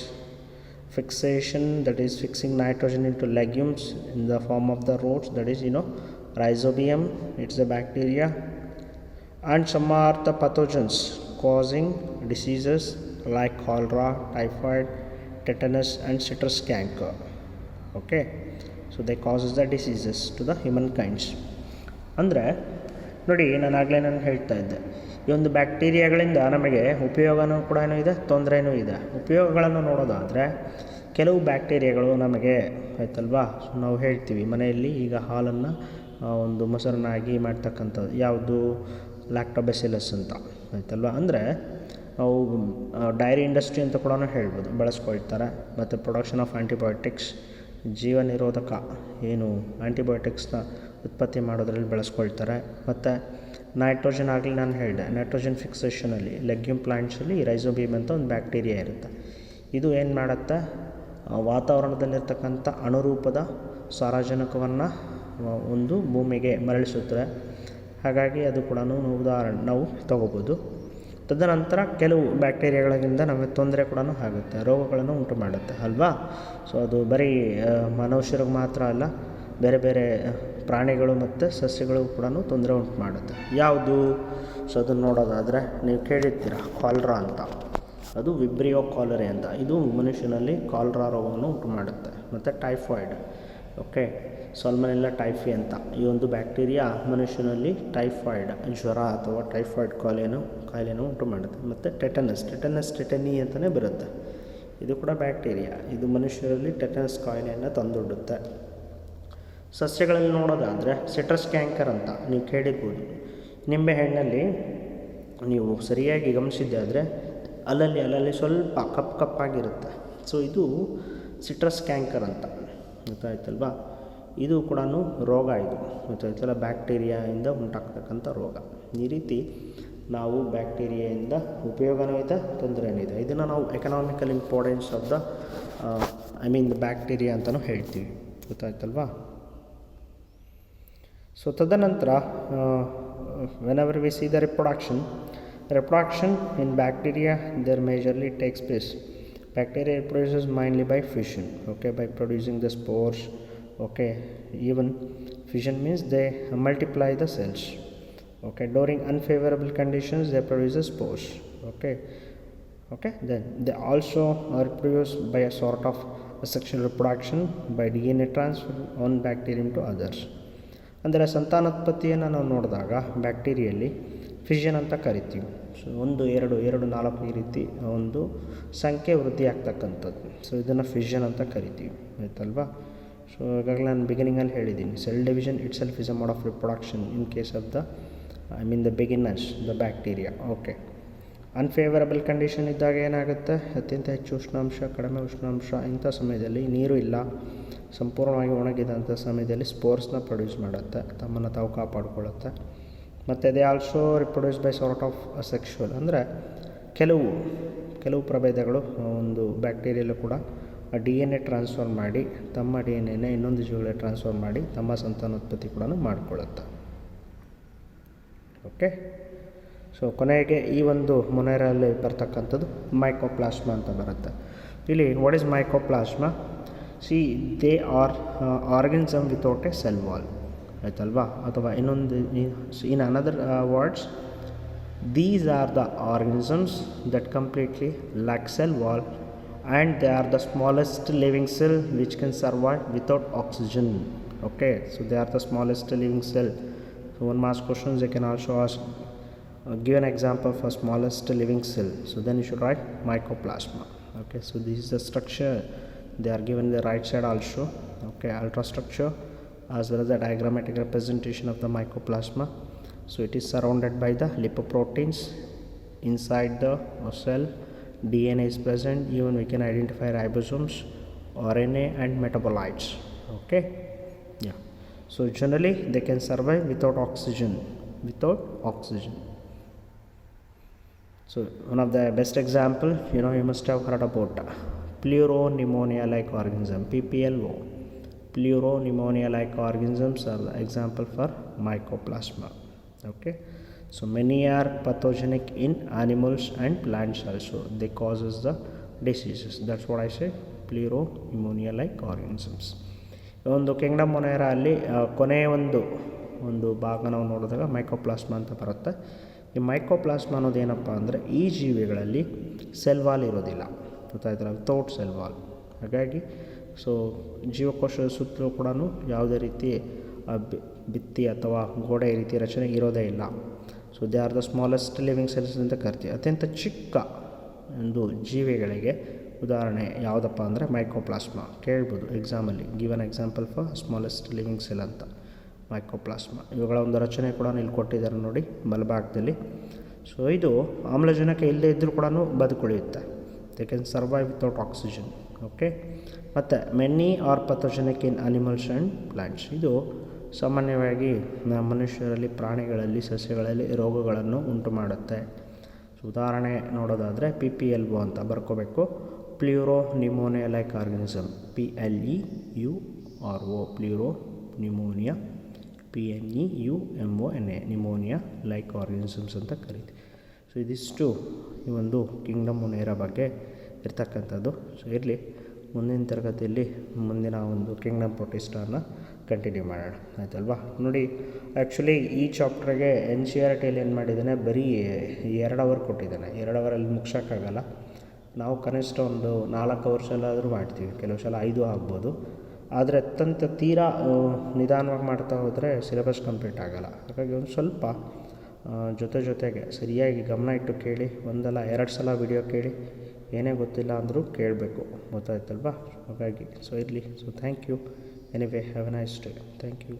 fixation, that is fixing nitrogen into legumes in the form of the roots, that is rhizobium, it's a bacteria, and some are the pathogens causing diseases like cholera, typhoid, tetanus and citrus canker. Okay, so they causes the diseases to the humankinds. ಅಂದರೆ ನೋಡಿ, ನಾನು ಹೇಳ್ತಾ ಇದ್ದೆ, ಈ ಒಂದು ಬ್ಯಾಕ್ಟೀರಿಯಾಗಳಿಂದ ನಮಗೆ ಉಪಯೋಗನೂ ಕೂಡ ಇದೆ, ತೊಂದರೆನೂ ಇದೆ. ಉಪಯೋಗಗಳನ್ನು ನೋಡೋದಾದರೆ, ಕೆಲವು ಬ್ಯಾಕ್ಟೀರಿಯಾಗಳು ನಮಗೆ ಆಯ್ತಲ್ವಾ, ನಾವು ಹೇಳ್ತೀವಿ ಮನೆಯಲ್ಲಿ ಈಗ ಹಾಲನ್ನು ಒಂದು ಮೊಸರನ್ನಾಗಿ ಮಾಡ್ತಕ್ಕಂಥದ್ದು ಯಾವುದು? ಲ್ಯಾಕ್ಟೋಬೆಸಿಲಸ್ ಅಂತ, ಆಯ್ತಲ್ವ. ಅಂದರೆ ನಾವು ಡೈರಿ ಇಂಡಸ್ಟ್ರಿ ಅಂತ ಕೂಡ ಹೇಳ್ಬೋದು, ಬಳಸ್ಕೊಳ್ತಾರೆ. ಮತ್ತು ಪ್ರೊಡಕ್ಷನ್ ಆಫ್ ಆ್ಯಂಟಿಬಯೋಟಿಕ್ಸ್, ಜೀವ ನಿರೋಧಕ ಆ್ಯಂಟಿಬಯೋಟಿಕ್ಸ್ನ ಉತ್ಪತ್ತಿ ಮಾಡೋದ್ರಲ್ಲಿ ಬಳಸ್ಕೊಳ್ತಾರೆ. ಮತ್ತು ನೈಟ್ರೋಜನ್ ಆಗಲಿ ನಾನು ಹೇಳಿದೆ, ನೈಟ್ರೋಜನ್ ಫಿಕ್ಸೇಷನಲ್ಲಿ ಲೆಗ್ಯೂಮ್ ಪ್ಲಾಂಟ್ಸಲ್ಲಿ ರೈಸೋಬಿಯಮ್ ಅಂತ ಒಂದು ಬ್ಯಾಕ್ಟೀರಿಯಾ ಇರುತ್ತೆ. ಇದು ಏನು ಮಾಡುತ್ತೆ? ವಾತಾವರಣದಲ್ಲಿರ್ತಕ್ಕಂಥ ಅಣುರೂಪದ ಸಾರಜನಕವನ್ನು ಒಂದು ಭೂಮಿಗೆ ಮರಳಿಸುತ್ತದೆ. ಹಾಗಾಗಿ ಅದು ಕೂಡ ಉದಾಹರಣೆ ನಾವು ತಗೋಬೋದು. ತದನಂತರ ಕೆಲವು ಬ್ಯಾಕ್ಟೀರಿಯಾಗಳಿಂದ ನಮಗೆ ತೊಂದರೆ ಕೂಡ ಆಗುತ್ತೆ, ರೋಗಗಳನ್ನು ಉಂಟು ಮಾಡುತ್ತೆ ಅಲ್ವಾ. ಸೊ ಅದು ಬರೀ ಮನುಷ್ಯರಿಗೆ ಮಾತ್ರ ಅಲ್ಲ, ಬೇರೆ ಬೇರೆ ಪ್ರಾಣಿಗಳು ಮತ್ತು ಸಸ್ಯಗಳಿಗೂ ಕೂಡ ತೊಂದರೆ ಉಂಟು ಮಾಡುತ್ತೆ. ಯಾವುದು? ಸೊ ಅದನ್ನು ನೋಡೋದಾದರೆ ನೀವು ಕೇಳಿರ್ತೀರ, ಕಾಲ್ರಾ ಅಂತ. ಅದು ವಿಬ್ರಿಯೋ ಕಾಲರೆ ಅಂತ. ಇದು ಮನುಷ್ಯನಲ್ಲಿ ಕಾಲ್ರಾ ರೋಗವನ್ನು ಉಂಟು ಮಾಡುತ್ತೆ. ಮತ್ತು ಟೈಫಾಯ್ಡ್. ಓಕೆ, ಸಾಲ್ಮನೆಲ್ಲಾ ಟೈಫಿ ಅಂತ ಈ ಒಂದು ಬ್ಯಾಕ್ಟೀರಿಯಾ ಮನುಷ್ಯನಲ್ಲಿ ಟೈಫಾಯ್ಡ್ ಜ್ವರ ಅಥವಾ ಟೈಫಾಯ್ಡ್ ಕಾಯಿಲೆನೂ ಉಂಟು ಮಾಡುತ್ತೆ. ಮತ್ತು ಟೆಟನಿ ಅಂತಲೇ ಬರುತ್ತೆ. ಇದು ಕೂಡ ಬ್ಯಾಕ್ಟೀರಿಯಾ, ಇದು ಮನುಷ್ಯರಲ್ಲಿ ಟೆಟನಸ್ ಕಾಯಿಲೆಯನ್ನು ತಂದೊಡ್ಡುತ್ತೆ. ಸಸ್ಯಗಳಲ್ಲಿ ನೋಡೋದಾದರೆ ಸಿಟ್ರಸ್ ಕ್ಯಾಂಕರ್ ಅಂತ ನೀವು ಕೇಳಿರ್ಬೋದು. ನಿಂಬೆಹಣ್ಣಲ್ಲಿ ನೀವು ಸರಿಯಾಗಿ ಗಮನಿಸಿದ್ದೆ ಆದರೆ ಅಲ್ಲಲ್ಲಿ ಸ್ವಲ್ಪ ಕಪ್ಪಾಗಿರುತ್ತೆ. ಸೊ ಇದು ಸಿಟ್ರಸ್ ಕ್ಯಾಂಕರ್ ಅಂತ ಗೊತ್ತಾಯ್ತಲ್ವಾ. ಇದು ಕೂಡ ರೋಗ, ಇದು ಗೊತ್ತಾಯ್ತಲ್ಲ, ಬ್ಯಾಕ್ಟೀರಿಯಾಯಿಂದ ಉಂಟಾಗ್ತಕ್ಕಂಥ ರೋಗ. ಈ ರೀತಿ ನಾವು ಬ್ಯಾಕ್ಟೀರಿಯಾದಿಂದ ಉಪಯೋಗನೂ ಇದೆ, ತೊಂದರೆನೂ ಇದೆ. ಇದನ್ನು ನಾವು economical importance of the the bacteria ಅಂತಲೂ ಹೇಳ್ತೀವಿ, ಗೊತ್ತಾಯ್ತಲ್ವಾ. ಸೊ ತದನಂತರ whenever we see the reproduction in bacteria, there majorly takes place. Bacteria reproduces mainly by fission, okay, by producing the spores, okay. Even fission means they multiply the cells, okay. During unfavorable conditions they produce the spores, okay. Then they also reproduce by a sort of sexual reproduction by DNA transfer one bacterium to others. ಅಂದರೆ ಸಂತಾನೋತ್ಪತ್ತಿಯನ್ನು ನಾವು ನೋಡಿದಾಗ ಬ್ಯಾಕ್ಟೀರಿಯಲ್ಲಿ ಫಿಷನ್ ಅಂತ ಕರಿತೀವಿ. ಸೊ 1, 2, 4 ಈ ರೀತಿ ಒಂದು ಸಂಖ್ಯೆ ವೃದ್ಧಿ ಆಗ್ತಕ್ಕಂಥದ್ದು. ಸೊ ಇದನ್ನು ಫಿಷನ್ ಅಂತ ಕರಿತೀವಿ, ಆಯ್ತಲ್ವಾ. ಸೊ ಈಗಾಗಲೇ ನಾನು ಬಿಗಿನಿಂಗಲ್ಲಿ ಹೇಳಿದ್ದೀನಿ, cell division it self is a mode of reproduction in case of the the beginners, the bacteria, okay. Unfavourable condition ಇದ್ದಾಗ ಏನಾಗುತ್ತೆ, ಅತ್ಯಂತ ಹೆಚ್ಚು ಉಷ್ಣಾಂಶ, ಕಡಿಮೆ ಉಷ್ಣಾಂಶ, ಇಂಥ ಸಮಯದಲ್ಲಿ ನೀರು ಇಲ್ಲ, ಸಂಪೂರ್ಣವಾಗಿ ಒಣಗಿದಂಥ ಸಮಯದಲ್ಲಿ ಸ್ಪೋರ್ಸ್ನ ಪ್ರೊಡ್ಯೂಸ್ ಮಾಡುತ್ತೆ, ತಮ್ಮನ್ನು ತಾವು ಕಾಪಾಡಿಕೊಳ್ಳುತ್ತೆ. ಮತ್ತು they also reproduce by sort of sexual, ಅಂದರೆ ಕೆಲವು ಪ್ರಭೇದಗಳು ಒಂದು ಬ್ಯಾಕ್ಟೀರಿಯಲ್ಲೂ ಕೂಡ DNA ಟ್ರಾನ್ಸ್ಫರ್ ಮಾಡಿ ತಮ್ಮ DNA ಇನ್ನೊಂದು ಜೀವಿಗಳಿಗೆ ಟ್ರಾನ್ಸ್ಫರ್ ಮಾಡಿ ತಮ್ಮ ಸಂತಾನೋತ್ಪತ್ತಿ ಕೂಡ ಮಾಡಿಕೊಳ್ಳುತ್ತೆ, ಓಕೆ. ಸೊ ಕೊನೆಗೆ ಈ ಒಂದು ಮೊನೆರಲ್ಲಿ ಬರ್ತಕ್ಕಂಥದ್ದು ಮೈಕೋಪ್ಲಾಸ್ಮಾ ಅಂತ ಬರುತ್ತೆ. ಇಲ್ಲಿ what is mycoplasma? See they are organism without a cell wall, ಆಯ್ತಲ್ವಾ. ಅಥವಾ ಇನ್ನೊಂದು in another words, these are the organisms that completely lack cell wall and they are the smallest living cell which can survive without oxygen, okay. So they are the smallest living cell. So one mass questions they can also ask, give an example for smallest living cell. So then you should write mycoplasma, okay. So this is the structure, they are given the right side also, okay, ultrastructure as well as the diagrammatic representation of the mycoplasma. So it is surrounded by the lipoproteins. Inside the cell DNA is present, even we can identify ribosomes, RNA and metabolites, okay. Yeah, so generally they can survive without oxygen. So one of the best example, you must have heard about pleuropneumonia like organism, PPLO. Pleuropneumonia like organisms are the example for mycoplasma, okay. So many are pathogenic in animals and plants also, they causes the diseases. That's what I say, pleuropneumonia like organisms. ಒಂದು ಕಿಂಗ್ಡಮ್ ಮೊನೆರಾ ಅಲ್ಲಿ ಕೊನೆಯ ಒಂದು ಭಾಗ ನಾವು ನೋಡಿದಾಗ ಮೈಕೋಪ್ಲಾಸ್ಮಾ ಅಂತ ಬರುತ್ತೆ. ಈ ಮೈಕೋಪ್ಲಾಸ್ಮಾ ಅನ್ನೋದು ಏನಪ್ಪ ಅಂದರೆ ಈ ಜೀವಿಗಳಲ್ಲಿ ಸೆಲ್ ವಾಲ್ ಇರೋದಿಲ್ಲ, ಗೊತ್ತಾಯ್ತಲ್ಲ, ವಿತೌಟ್ ಸೆಲ್ ವಾಲ್. ಹಾಗಾಗಿ ಸೊ ಜೀವಕೋಶದ ಸುತ್ತಲೂ ಕೂಡ ಯಾವುದೇ ರೀತಿ ಭಿತ್ತಿ ಅಥವಾ ಗೋಡೆ ರೀತಿ ರಚನೆ ಇರೋದೇ ಇಲ್ಲ. So they are the smallest living cells ಅಂತ ಕರಿತೀವಿ. ಅತ್ಯಂತ ಚಿಕ್ಕ ಒಂದು ಜೀವಿಗಳಿಗೆ ಉದಾಹರಣೆ ಯಾವುದಪ್ಪ ಅಂದರೆ ಮೈಕೋಪ್ಲಾಸ್ಮಾ. ಕೇಳ್ಬೋದು ಎಕ್ಸಾಮಲ್ಲಿ, give an example for smallest living cell ಅಂತ ಮೈಕೋಪ್ಲಾಸ್ಮಾ. ಇವುಗಳ ಒಂದು ರಚನೆ ಕೂಡ ಇಲ್ಲಿ ಕೊಟ್ಟಿದ್ದಾರೆ ನೋಡಿ ಬಲಭಾಗದಲ್ಲಿ. ಸೊ ಇದು ಆಮ್ಲಜನಕ ಇಲ್ಲದೇ ಇದ್ದರೂ ಕೂಡ ಬದುಕುಳಿಯುತ್ತೆ, they can survive without oxygen, okay. ಮತ್ತು many are pathogenic in animals and plants. ಇದು ಸಾಮಾನ್ಯವಾಗಿ ಮನುಷ್ಯರಲ್ಲಿ, ಪ್ರಾಣಿಗಳಲ್ಲಿ, ಸಸ್ಯಗಳಲ್ಲಿ ರೋಗಗಳನ್ನು ಉಂಟು ಮಾಡುತ್ತೆ. ಉದಾಹರಣೆ ನೋಡೋದಾದರೆ PPLO ಅಂತ ಬರ್ಕೋಬೇಕು, pleuropneumonia like organism, PLEURO, pleuropneumonia, PNEUMONA, pneumonia like organisms ಅಂತ ಕರಿತೀವಿ. ಸೊ ಇದಿಷ್ಟು ಈ ಒಂದು ಕಿಂಗ್ಡಮ್ ಮೊನೆರಾ ಬಗ್ಗೆ ಇರ್ತಕ್ಕಂಥದ್ದು. ಸೊ ಇರಲಿ, ಮುಂದಿನ ತರಗತಿಯಲ್ಲಿ ಮುಂದಿನ ಒಂದು ಕಿಂಗ್ಡಮ್ ಪ್ರೊಟಿಸ್ಟಾನ ಕಂಟಿನ್ಯೂ ಮಾಡೋಣ, ಆಯ್ತಲ್ವಾ. ನೋಡಿ, ಆ್ಯಕ್ಚುಲಿ ಈ ಚಾಪ್ಟ್ರಿಗೆ NCERTಯಲ್ಲಿ ಏನು ಮಾಡಿದ್ದಾನೆ, ಬರೀ 2 ಅವರ್ ಕೊಟ್ಟಿದ್ದಾನೆ. 2 ಅವರಲ್ಲಿ ಮುಗ್ಸೋಕ್ಕಾಗಲ್ಲ. ನಾವು ಕನಿಷ್ಠ ಒಂದು 4 ಅವರ್ಸಲ್ಲಾದರೂ ಮಾಡ್ತೀವಿ, ಕೆಲವು ಸಲ 5 ಆಗ್ಬೋದು. ಆದರೆ ಅತ್ಯಂತ ತೀರಾ ನಿಧಾನವಾಗಿ ಮಾಡ್ತಾ ಹೋದರೆ ಸಿಲೆಬಸ್ ಕಂಪ್ಲೀಟ್ ಆಗೋಲ್ಲ. ಹಾಗಾಗಿ ಒಂದು ಸ್ವಲ್ಪ ಜೊತೆಗೆ ಸರಿಯಾಗಿ ಗಮನ ಇಟ್ಟು ಕೇಳಿ. ಒಂದಲ್ಲ 2 ಸಲ ವಿಡಿಯೋ ಕೇಳಿ. ಏನೇ ಗೊತ್ತಿಲ್ಲ ಅಂದರೂ ಕೇಳಬೇಕು, ಗೊತ್ತಾಯ್ತಲ್ವಾ? ಹಾಗಾಗಿ ಸೊ ಇರಲಿ. So thank you. Anyway have a nice day. Thank you.